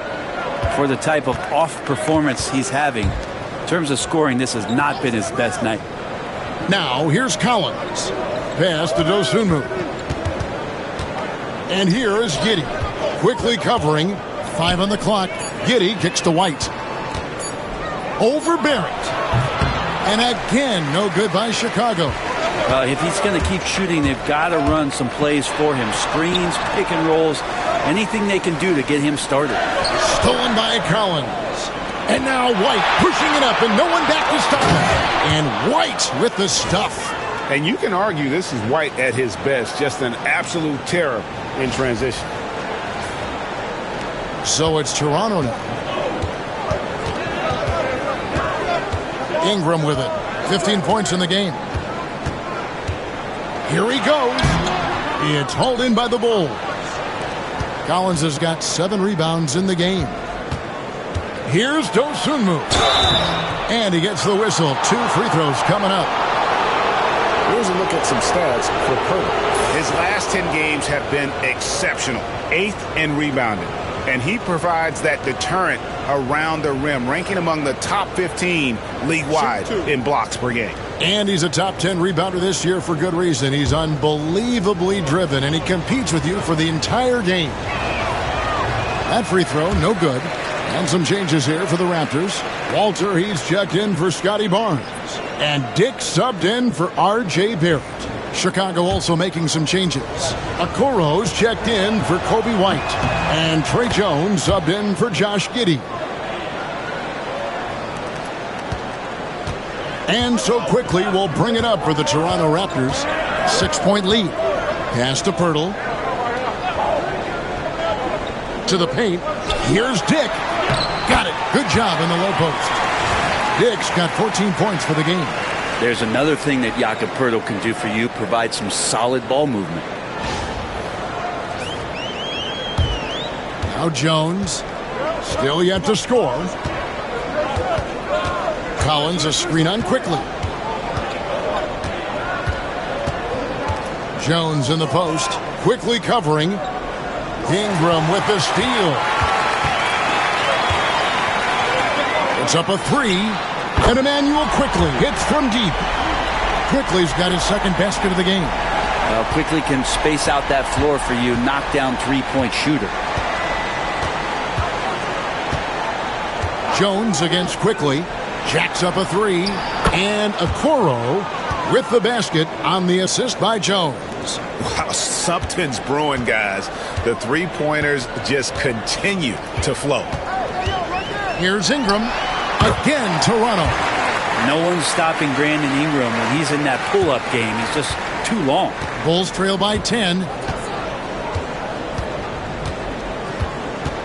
for the type of off performance he's having. In terms of scoring, this has not been his best night. Now here's Collins. Pass to Dosunmu. And here is Giddey. Quickly covering. 5 on the clock. Giddey kicks to White. Over Barrett. And again, no good by Chicago. If he's going to keep shooting, they've got to run some plays for him. Screens, pick and rolls, anything they can do to get him started. Stolen by Collins. And now White pushing it up and no one back to stop him. And White with the stuff. And you can argue this is White at his best. Just an absolute terror in transition. So it's Toronto now. Ingram with it. 15 points in the game. Here he goes. It's hauled in by the Bulls. Collins has got 7 rebounds in the game. Here's Dosunmu. And he gets the whistle. 2 free throws coming up. Here's a look at some stats for Poeltl. His last 10 games have been exceptional. 8th in rebounding. And he provides that deterrent around the rim, ranking among the top 15 league-wide in blocks per game. And he's a top 10 rebounder this year for good reason. He's unbelievably driven, and he competes with you for the entire game. That free throw, no good. And some changes here for the Raptors. Walter, he's checked in for Scotty Barnes. And Dick subbed in for R.J. Barrett. Chicago also making some changes. Okoro's checked in for Kobe White. And Trey Jones subbed in for Josh Giddey. And so quickly we'll bring it up for the Toronto Raptors. 6-point lead. Pass to Poeltl. To the paint. Here's Dick. Got it. Good job in the low post. Dick's got 14 points for the game. There's another thing that Jakob Poeltl can do for you, provide some solid ball movement. Now Jones, still yet to score. Collins a screen on quickly. Jones in the post, quickly covering. Ingram with the steal. It's up a 3. And Emmanuel Quickly hits from deep. Quickly's got his second basket of the game. Well, Quickly can space out that floor for you, knock down three-point shooter. Jones against Quickly. Jacks up a 3. And Okoro with the basket on the assist by Jones. Wow, something's brewing, guys. The three-pointers just continue to flow. Here's Ingram. Again, Toronto. No one's stopping Brandon Ingram when he's in that pull-up game. He's just too long. Bulls trail by 10.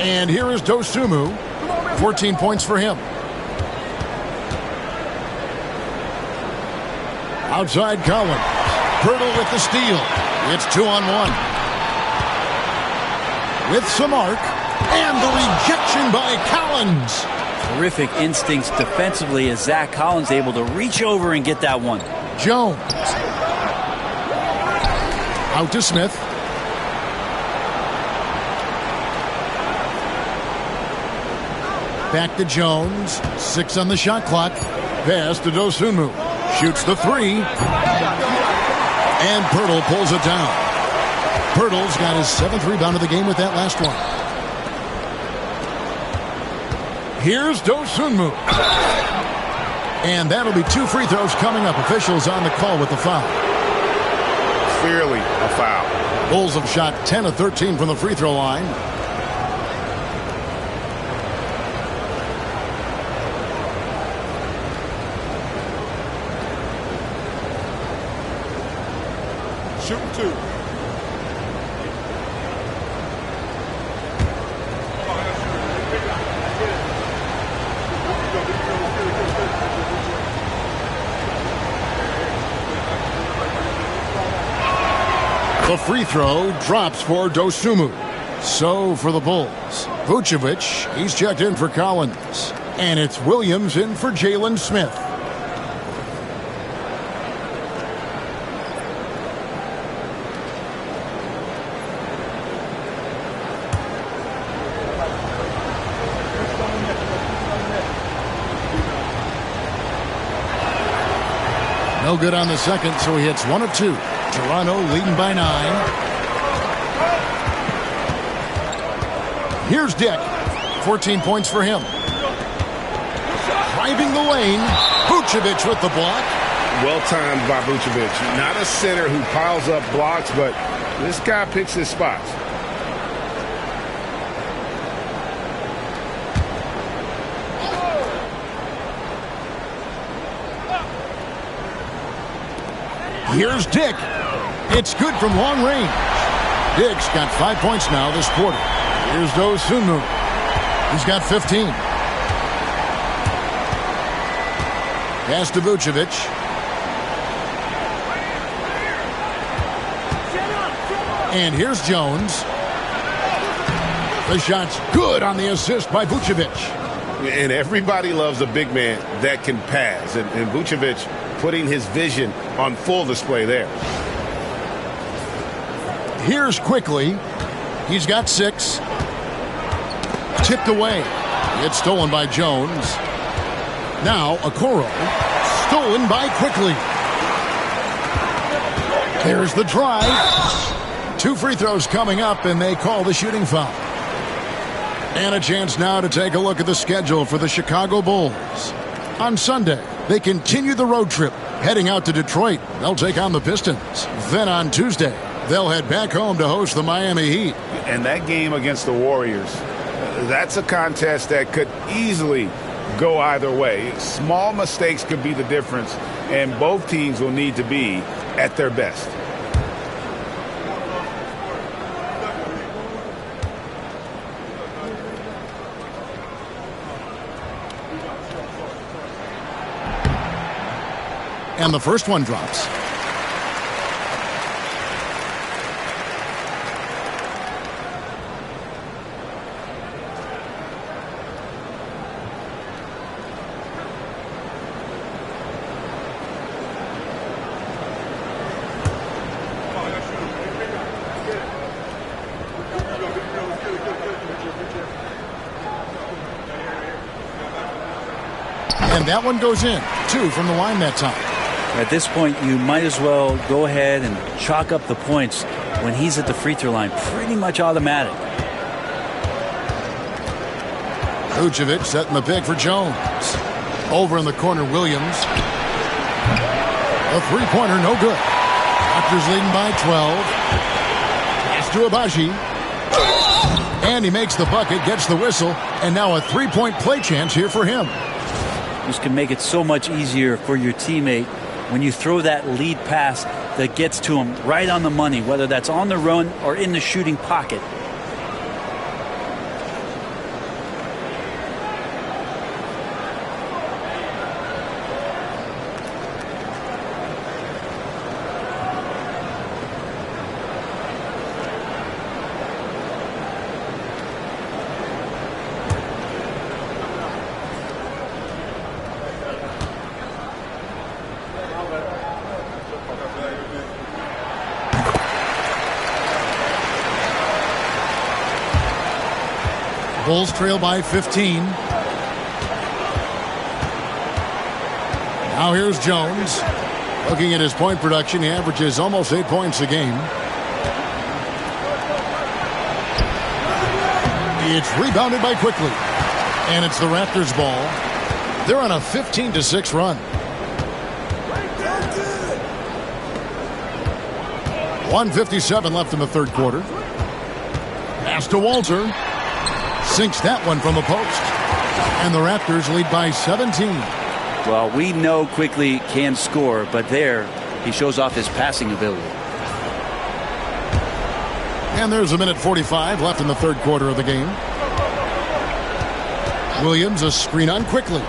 And here is Dosunmu. 14 points for him. Outside Collins. Poeltl with the steal. It's 2-on-1. With some arc. And the rejection by Collins. Terrific instincts defensively as Zach Collins able to reach over and get that one. Jones. Out to Smith. Back to Jones. 6 on the shot clock. Pass to Dosunmu. Shoots the 3. And Poeltl pulls it down. Poeltl's got his 7th rebound of the game with that last one. Here's Dosunmu. And that'll be 2 free throws coming up. Officials on the call with the foul. Clearly a foul. Bulls have shot 10 of 13 from the free throw line. shooting 2. The free throw drops for Dosunmu. So for the Bulls, Vucevic, he's checked in for Collins. And it's Williams in for Jalen Smith. No good on the second, so he hits 1 of 2. Toronto leading by 9. Here's Dick. 14 points for him. Driving the lane. Vucevic with the block. Well timed by Vucevic. Not a center who piles up blocks, but this guy picks his spots. Here's Dick. It's good from long range. Dick's got 5 points now this quarter. Here's Dosunmu. He's got 15. Pass to Vucevic. And here's Jones. The shot's good on the assist by Vucevic. And everybody loves a big man that can pass. And Vucevic putting his vision on full display there. Here's Quickly. He's got 6. Tipped away. It's stolen by Jones. Now Okoro. Stolen by Quickly. There's the drive. 2 free throws coming up, and they call the shooting foul. And a chance now to take a look at the schedule for the Chicago Bulls. On Sunday, they continue the road trip, heading out to Detroit. They'll take on the Pistons. Then on Tuesday, they'll head back home to host the Miami Heat. And that game against the Warriors, that's a contest that could easily go either way. Small mistakes could be the difference, and both teams will need to be at their best. And the first one drops. And that one goes in. 2 from the line that time. At this point, you might as well go ahead and chalk up the points when he's at the free throw line. Pretty much automatic. Vucevic setting the pick for Jones. Over in the corner, Williams. A three-pointer, no good. Raptors leading by 12. Pass to Abaji. And he makes the bucket, gets the whistle, and now a three-point play chance here for him. This can make it so much easier for your teammate when you throw that lead pass that gets to him right on the money, whether that's on the run or in the shooting pocket. Bulls trail by 15. Now here's Jones. Looking at his point production, he averages almost 8 points a game. It's rebounded by Quickly. And it's the Raptors ball. They're on a 15-6 run. 1:57 left in the third quarter. Pass to Walter. Sinks that one from the post. And the Raptors lead by 17. Well, we know Quickly can score, but there he shows off his passing ability. And there's a minute 45 left in the third quarter of the game. Williams a screen on quickly.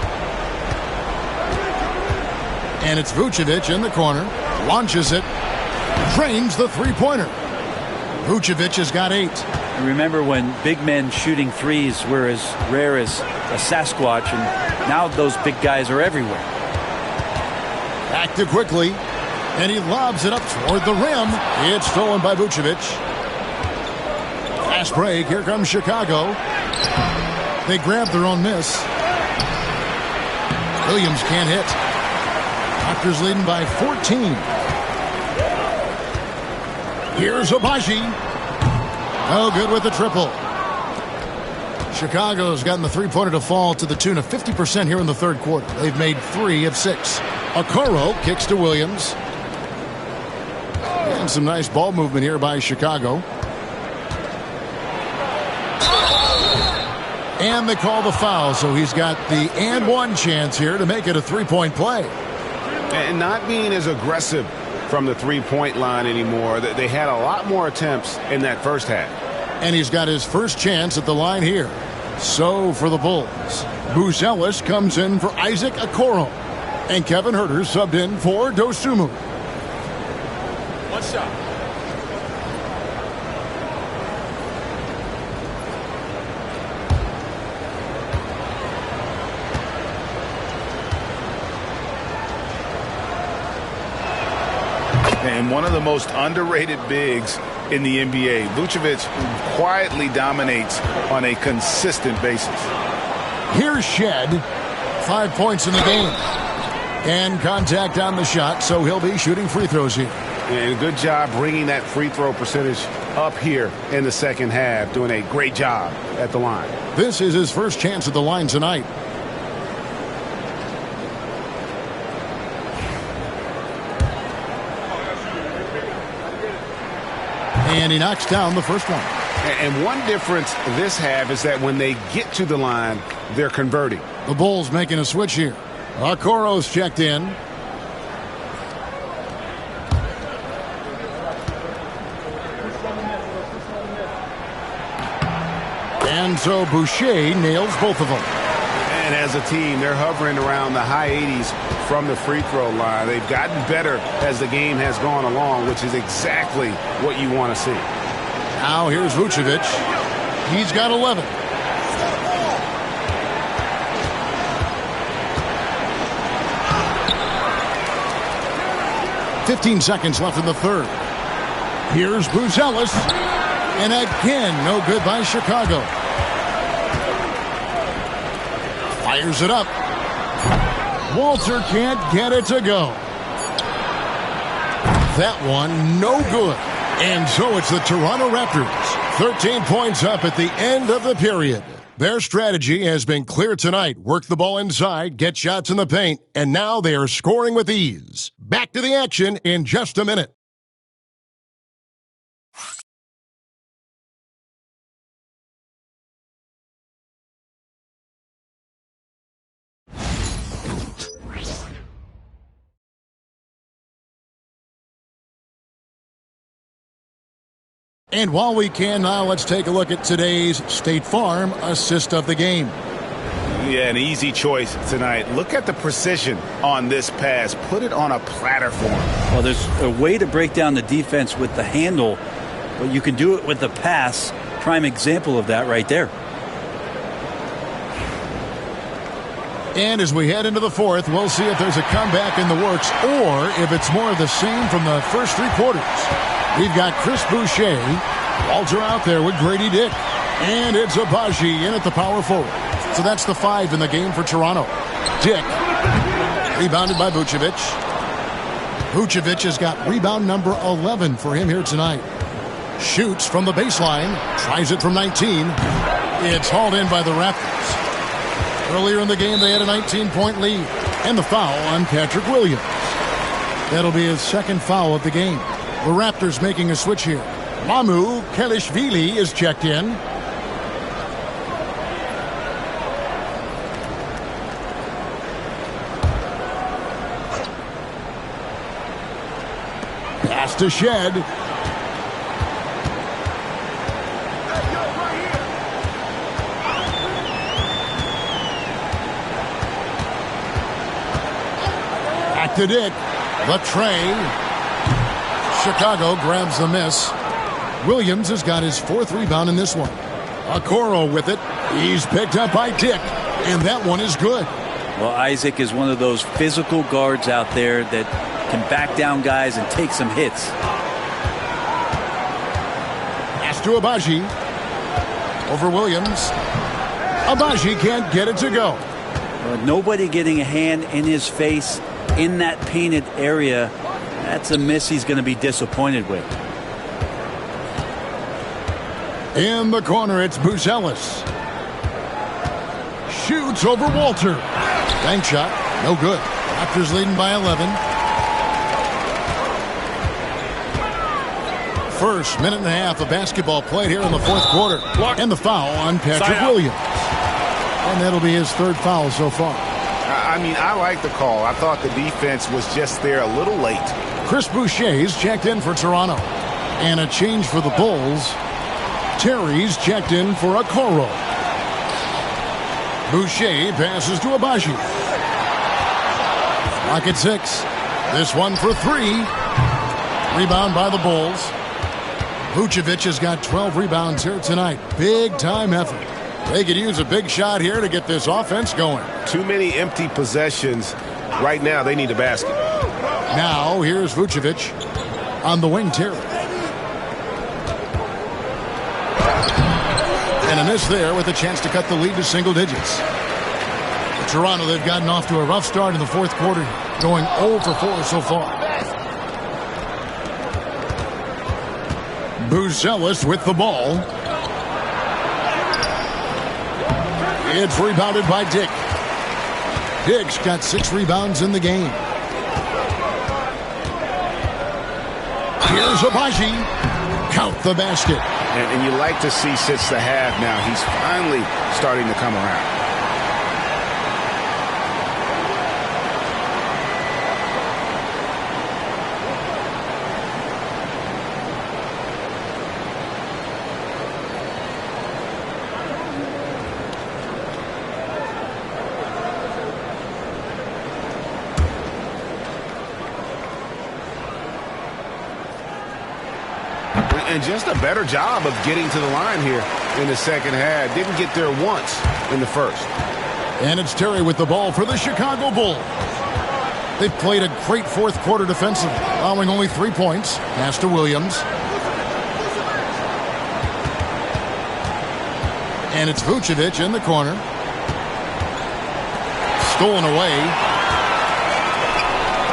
And it's Vucevic in the corner. Launches it. Drains the three-pointer. Vucevic has got 8. Remember when big men shooting threes were as rare as a Sasquatch, and now those big guys are everywhere. Back to quickly. And he lobs it up toward the rim. It's stolen by Vucevic. Fast break. Here comes Chicago. They grab their own miss. Williams can't hit. Raptors leading by 14. Here's Abaji. No good with the triple. Chicago's gotten the three-pointer to fall to the tune of 50% here in the third quarter. They've made 3 of 6. Okoro kicks to Williams. And some nice ball movement here by Chicago. And they call the foul, so he's got the and one chance here to make it a three-point play. And not being as aggressive from the three-point line anymore. They had a lot more attempts in that first half. And he's got his first chance at the line here. So for the Bulls, Buzelis comes in for Isaac Okoro. And Kevin Huerter subbed in for Dosunmu. One shot. And one of the most underrated bigs in the NBA. Vucevic quietly dominates on a consistent basis. Here's Shed. 5 points in the game. And contact on the shot, so he'll be shooting free throws here. And a good job bringing that free throw percentage up here in the second half. Doing a great job at the line. This is his first chance at the line tonight. And he knocks down the first one. And one difference this half is that when they get to the line, they're converting. The Bulls making a switch here. Okoro's checked in. And so Boucher nails both of them. And as a team, they're hovering around the high 80s from the free throw line. They've gotten better as the game has gone along, which is exactly what you want to see. Now here's Vucevic. He's got 11. "15 seconds left in the third. Here's Buzelis. And again, no good by Chicago. Fires it up. Walter can't get it to go. That one, no good. And so it's the Toronto Raptors. 13 points up at the end of the period. Their strategy has been clear tonight. Work the ball inside, get shots in the paint, and now they are scoring with ease. Back to the action in just a minute. And while we can now, let's take a look at today's State Farm assist of the game. Yeah, an easy choice tonight. Look at the precision on this pass. Put it on a platter for him. Well, there's a way to break down the defense with the handle, but you can do it with the pass. Prime example of that right there. And as we head into the fourth, we'll see if there's a comeback in the works or if it's more of the same from the first three quarters. We've got Chris Boucher, Walter out there with Grady Dick, and it's Abaji in at the power forward. So that's the 5 in the game for Toronto. Dick, rebounded by Vucevic. Vucevic has got rebound number 11 for him here tonight. Shoots from the baseline, tries it from 19. It's hauled in by the Raptors. Earlier in the game, they had a 19-point lead. And the foul on Patrick Williams. That'll be his second foul of the game. The Raptors making a switch here. Mamu Kelishvili is checked in. Pass to Shed. to Dick. The tray. Chicago grabs the miss. Williams has got his 4th rebound in this one. Okoro with it. He's picked up by Dick, and that one is good. Well, Isaac is one of those physical guards out there that can back down guys and take some hits. Pass to Agbaji. Over Williams. Agbaji can't get it to go. Nobody getting a hand in his face in that painted area. That's a miss he's going to be disappointed with. In the corner, it's Buzelis. Shoots over Walter. Bank shot, no good. Raptors leading by 11. First minute and a half of basketball played here in the 4th quarter. And the foul on Patrick Williams. And that'll be his 3rd foul so far. I mean, I like the call. I thought the defense was just there a little late. Chris Boucher's checked in for Toronto. And a change for the Bulls. Terry's checked in for Okoro. Boucher passes to Agbaji. Clock at 6. This one for 3. Rebound by the Bulls. Vucevic has got 12 rebounds here tonight. Big time effort. They could use a big shot here to get this offense going. Too many empty possessions. Right now, they need a basket. Now, here's Vucevic on the wing, Terry. And a miss there with a chance to cut the lead to single digits. For Toronto, they've gotten off to a rough start in the 4th quarter, going 0 for 4 so far. Buzelis with the ball. It's rebounded by Dick. Dick's got 6 rebounds in the game. Here's Agbaji. Count the basket. And you like to see since the half now, he's finally starting to come around. And just a better job of getting to the line here in the second half. Didn't get there once in the first. And it's Terry with the ball for the Chicago Bulls. They've played a great 4th quarter defensively, allowing only 3 points. Pass to Williams. And it's Vucevic in the corner. Stolen away.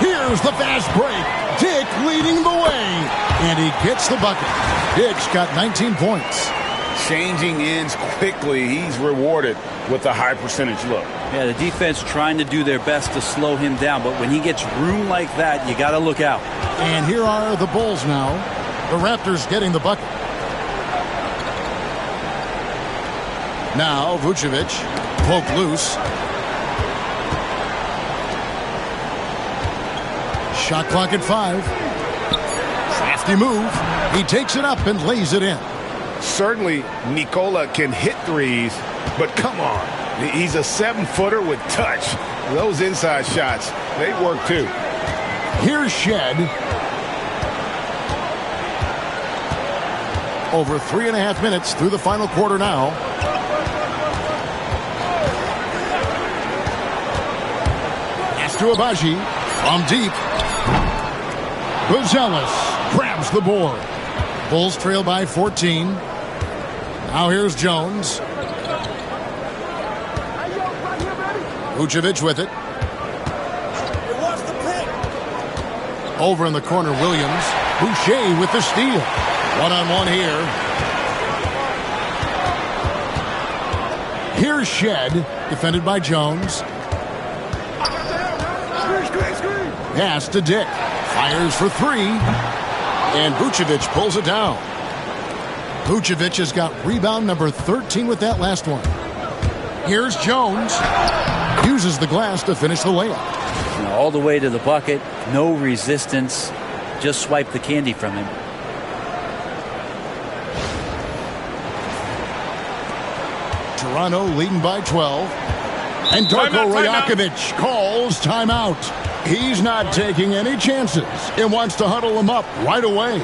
Here's the fast break. Dick leading the way. And he gets the bucket. Dick's got 19 points. Changing ends quickly. He's rewarded with a high percentage look. Yeah, the defense trying to do their best to slow him down. But when he gets room like that, you got to look out. And here are the Bulls now. The Raptors getting the bucket. Now Vucevic. Poke loose. Shot clock at 5. Crafty move. He takes it up and lays it in. Certainly, Nikola can hit threes, but come on. He's a 7-footer with touch. Those inside shots, they work too. Here's Shed. Over 3.5 minutes through the final quarter now. Pass to Agbaji. From deep. Buzelis grabs the board. Bulls trail by 14. Now here's Jones. Vucevic with it. Over in the corner, Williams. Boucher with the steal. One-on-one here. Here's Shed, defended by Jones. Pass to Dick. Fires for 3. And Vucevic pulls it down. Vucevic has got rebound number 13 with that last one. Here's Jones. Uses the glass to finish the layup. All the way to the bucket. No resistance. Just swipe the candy from him. Toronto leading by 12. And Darko Rajakovic calls timeout. He's not taking any chances and wants to huddle him up right away.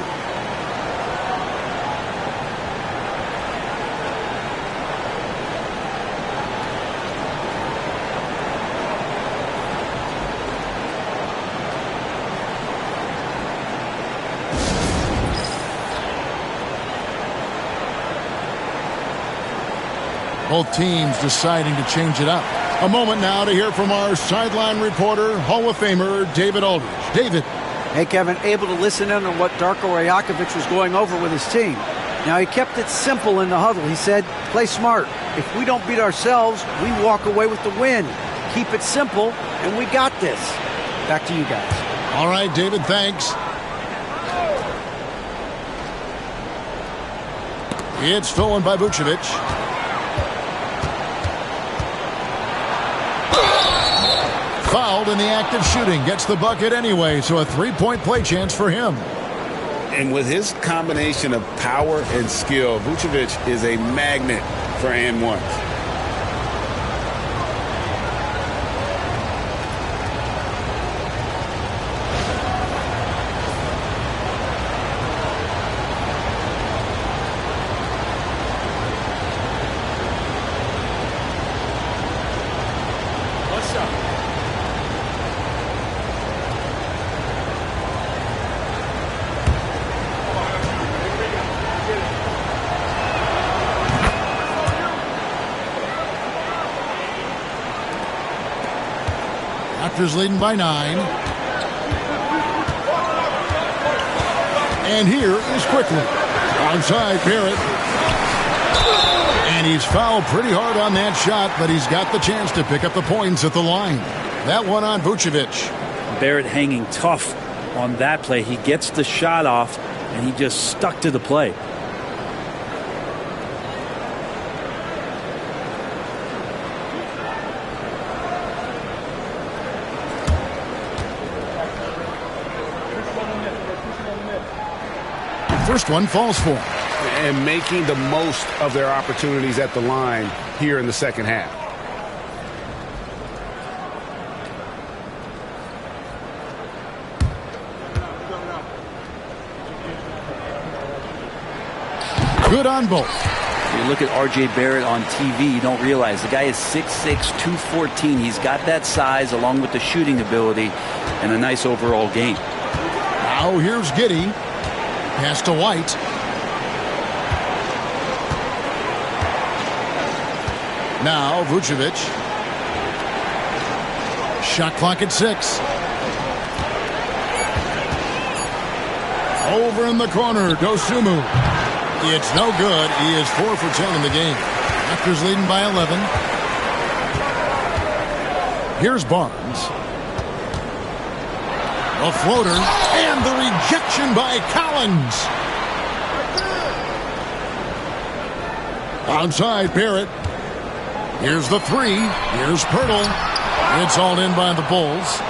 Both teams deciding to change it up. A moment now to hear from our sideline reporter, Hall of Famer David Aldridge. David. Hey, Kevin, able to listen in on what Darko Rajakovic was going over with his team. Now, he kept it simple in the huddle. He said, play smart. If we don't beat ourselves, we walk away with the win. Keep it simple, and we got this. Back to you guys. All right, David, thanks. It's stolen by Vucevic. Fouled in the act of shooting. Gets the bucket anyway, so a three-point play chance for him. And with his combination of power and skill, Vucevic is a magnet for and ones. Raptors leading by 9. And here is quickly. Onside, Barrett. And he's fouled pretty hard on that shot, but he's got the chance to pick up the points at the line. That one on Vucevic. Barrett hanging tough on that play. He gets the shot off, and he just stuck to the play. First one falls for him. And making the most of their opportunities at the line here in the second half. Good on both. You look at R.J. Barrett on TV, you don't realize the guy is 6'6", 214. He's got that size along with the shooting ability and a nice overall game. Now here's Giddey. Pass to White. Now Vucevic. Shot clock at 6. Over in the corner, Dosunmu. It's no good. He is 4 for 10 in the game. Raptors leading by 11. Here's Barnes. A floater, and the rejection by Collins. Onside, Barrett. Here's the 3. Here's Pirtle. It's all in by the Bulls.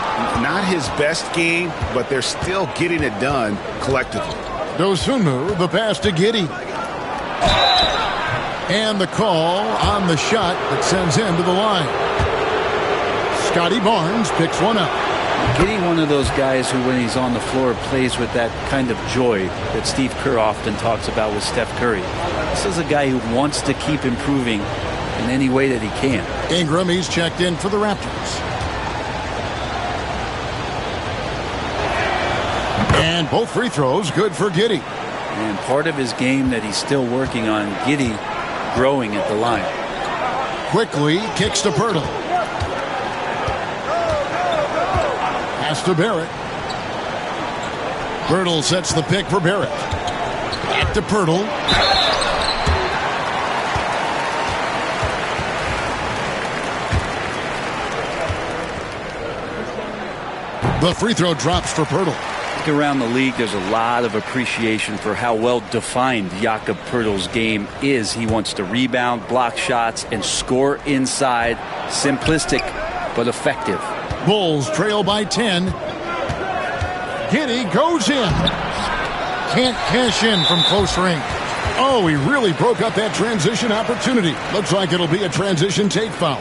Not his best game, but they're still getting it done collectively. Dosunmu, the pass to Giddey. And the call on the shot that sends him to the line. Scotty Barnes picks one up. Giddey, one of those guys who, when he's on the floor, plays with that kind of joy that Steve Kerr often talks about with Steph Curry. This is a guy who wants to keep improving in any way that he can. Ingram, he's checked in for the Raptors. And both free throws good for Giddey. And part of his game that he's still working on, Giddey growing at the line. Quickly kicks to Pirtle. Pass to Barrett. Pirtle sets the pick for Barrett. Back to Pirtle. The free throw drops for Pirtle. Around the league, there's a lot of appreciation for how well defined Jakob Pirtle's game is. He wants to rebound, block shots, and score inside. Simplistic, but effective. Bulls trail by 10. Giddey goes in. Can't cash in from close range. Oh, he really broke up that transition opportunity. Looks like it'll be a transition take foul.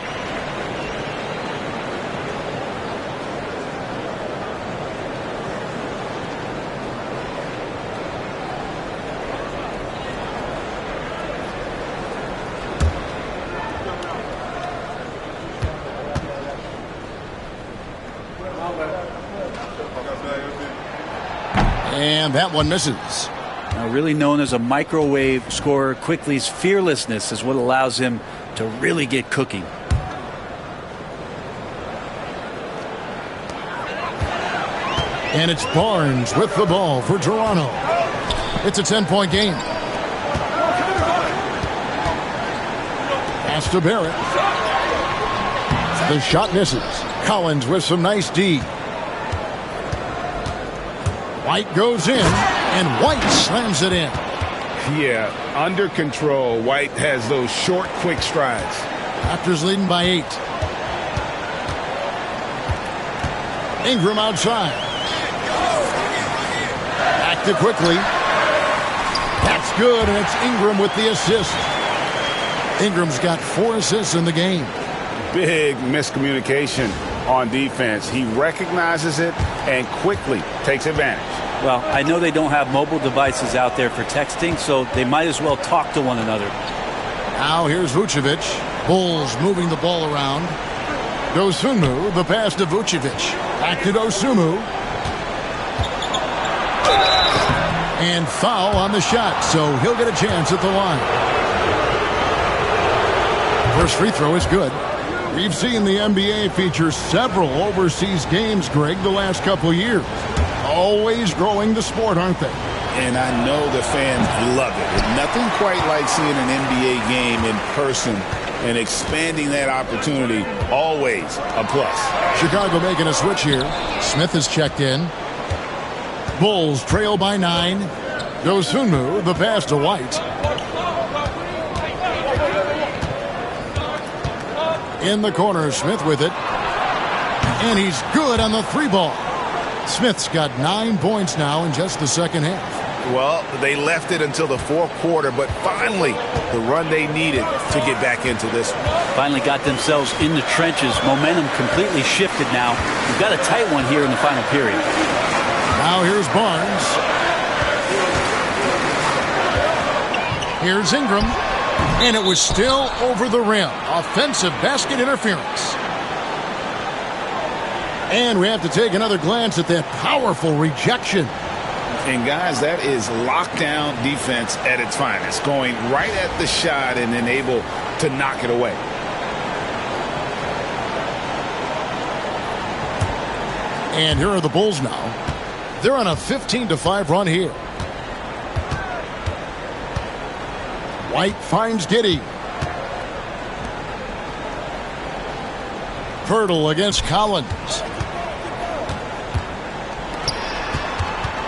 And that one misses. Really known as a microwave scorer, Quickly's fearlessness is what allows him to really get cooking. And it's Barnes with the ball for Toronto. It's a 10-point game. Pass to Barrett. The shot misses. Collins with some nice D. White goes in, and White slams it in. Yeah, under control. White has those short, quick strides. Raptors leading by 8. Ingram outside. Back to Quickly. That's good, and it's Ingram with the assist. Ingram's got 4 assists in the game. Big miscommunication on defense. He recognizes it and quickly takes advantage. Well, I know they don't have mobile devices out there for texting, so they might as well talk to one another. Now here's Vucevic. Bulls moving the ball around. Dosunmu, the pass to Vucevic. Back to Dosunmu. And foul on the shot, so he'll get a chance at the line. First free throw is good. We've seen the NBA feature several overseas games, Greg, the last couple years. Always growing the sport, aren't they? And I know the fans love it. And nothing quite like seeing an NBA game in person and expanding that opportunity. Always a plus. Chicago making a switch here. Smith is checked in. Bulls trail by 9. Dosunmu, the pass to White. In the corner, Smith with it. And he's good on the 3-ball. Smith's got 9 points now in just the second half. Well, they left it until the fourth quarter, but finally the run they needed to get back into this one. Finally got themselves in the trenches. Momentum completely shifted now. We've got a tight one here in the final period. Now here's Barnes. Here's Ingram. And it was still over the rim. Offensive basket interference. And we have to take another glance at that powerful rejection. And guys, that is lockdown defense at its finest. Going right at the shot and then able to knock it away. And here are the Bulls now. They're on a 15-5 run here. White finds Giddey. Pirtle against Collins.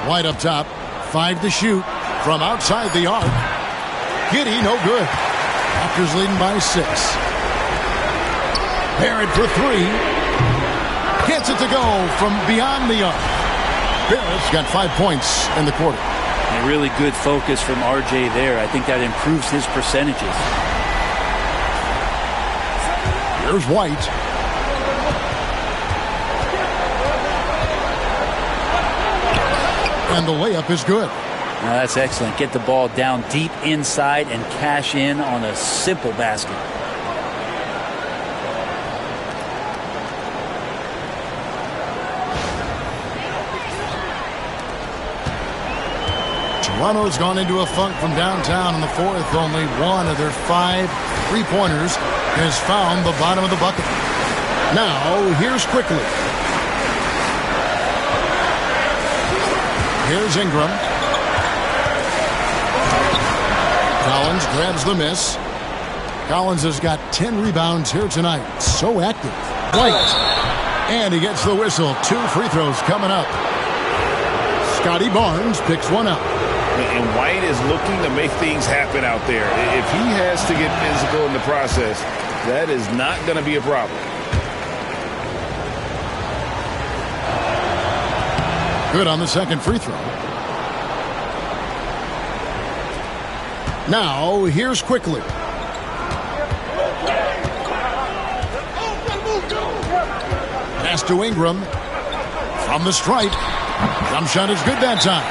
White up top. 5 to shoot from outside the arc. Giddey no good. Raptors leading by 6. Barrett for 3. Gets it to go from beyond the arc. Barrett's got 5 points in the quarter. A really good focus from RJ there. I think that improves his percentages. Here's White. And the layup is good. Now that's excellent. Get the ball down deep inside and cash in on a simple basket. Toronto's gone into a funk from downtown in the fourth. Only one of their 5 3-pointers has found the bottom of the bucket. Now, here's Quickly. Here's Ingram. Collins grabs the miss. Collins has got 10 rebounds here tonight. So active. White. And he gets the whistle. 2 free throws coming up. Scotty Barnes picks one up. And White is looking to make things happen out there. If he has to get physical in the process, that is not going to be a problem. Good on the second free throw. Now, here's Quickly. Pass to Ingram. From the stripe. Jump shot is good that time.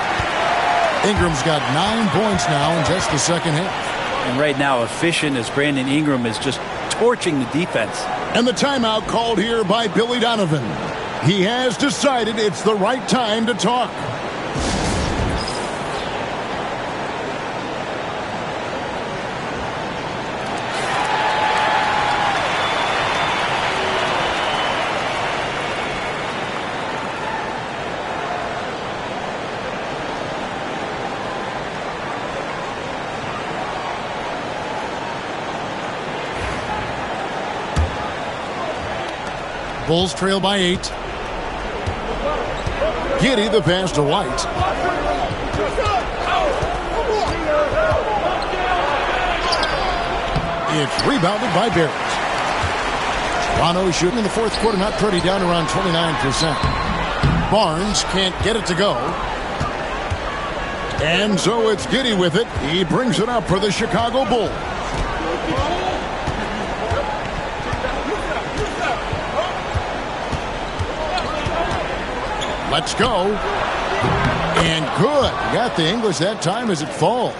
Ingram's got 9 points now in just the second half. And right now, efficient as Brandon Ingram is just torching the defense. And the timeout called here by Billy Donovan. He has decided it's the right time to talk. Bulls trail by 8. Giddey the pass to White. It's rebounded by Barrett. Toronto shooting in the fourth quarter, not pretty, down around 29%. Barnes can't get it to go. And so it's Giddey with it. He brings it up for the Chicago Bulls. Let's go. And good. Got the English that time as it falls.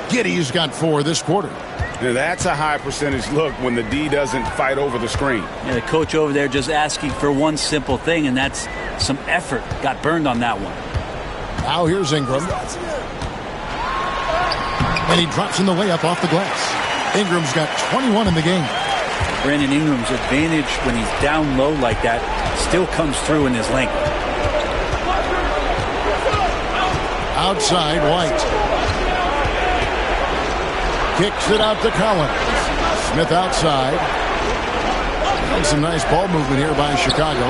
Giddey's got 4 this quarter. Now that's a high percentage look when the D doesn't fight over the screen. Yeah, the coach over there just asking for one simple thing, and that's some effort. Got burned on that one. Now here's Ingram. And he drops in the layup off the glass. Ingram's got 21 in the game. Brandon Ingram's advantage when he's down low like that still comes through in his length. Outside, White. Kicks it out to Collins. Smith outside. And some nice ball movement here by Chicago.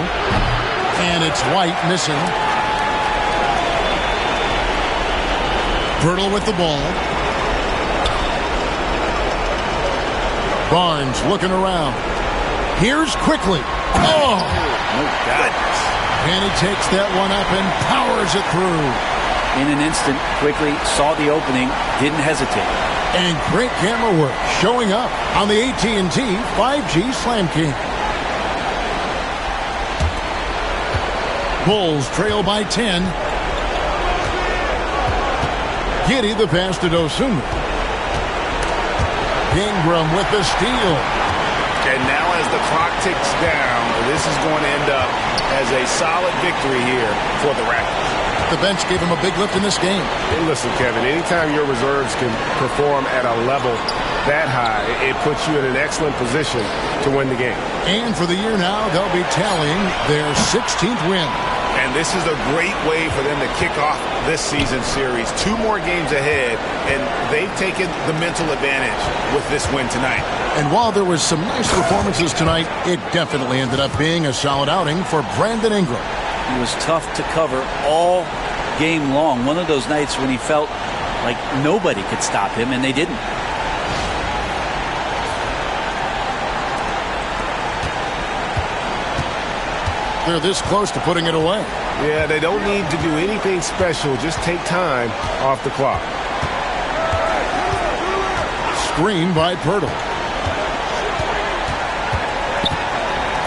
And it's White missing. Pirtle with the ball. Barnes looking around. Here's Quickly. Oh! My goodness. And he takes that one up and powers it through. In an instant, Quickly saw the opening, didn't hesitate. And great camera work showing up on the AT&T 5G Slam King. Bulls trail by 10. Giddey the pass to Dosunmu. Ingram with the steal. And now as the clock ticks down, this is going to end up as a solid victory here for the Raptors. The bench gave him a big lift in this game. And listen, Kevin, anytime your reserves can perform at a level that high, it puts you in an excellent position to win the game. And for the year now, they'll be tallying their 16th win. And this is a great way for them to kick off this season series. 2 more games ahead, and they've taken the mental advantage with this win tonight. And while there was some nice performances tonight, it definitely ended up being a solid outing for Brandon Ingram. He was tough to cover all game long. One of those nights when he felt like nobody could stop him, and they didn't. They're this close to putting it away. Yeah, they don't need to do anything special. Just take time off the clock. Screen by Pirtle.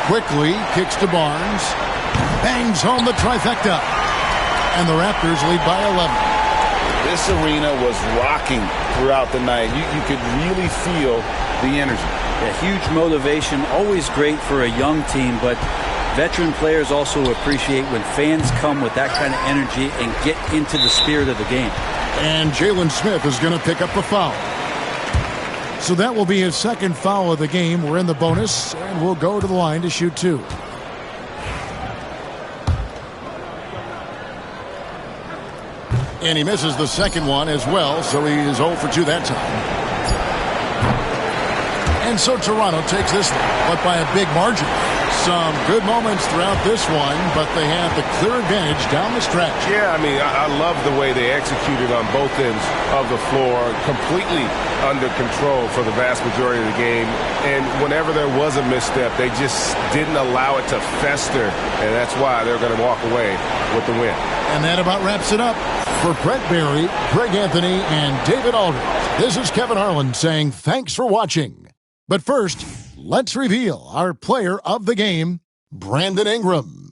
Quickly kicks to Barnes. Bangs home the trifecta. And the Raptors lead by 11. This arena was rocking throughout the night. You could really feel the energy. A huge motivation, always great for a young team, but veteran players also appreciate when fans come with that kind of energy and get into the spirit of the game. And Jalen Smith is going to pick up a foul. So that will be his second foul of the game. We're in the bonus, and we'll go to the line to shoot 2. And he misses the second one as well, so he is 0 for 2 that time. And so Toronto takes this one, but by a big margin. Some good moments throughout this one, but they have the clear advantage down the stretch. Yeah, I mean, I love the way they executed on both ends of the floor, completely under control for the vast majority of the game. And whenever there was a misstep, they just didn't allow it to fester, and that's why they're going to walk away with the win. And that about wraps it up. For Brett Barry, Greg Anthony, and David Aldridge, this is Kevin Harlan saying thanks for watching. But first, let's reveal our player of the game, Brandon Ingram.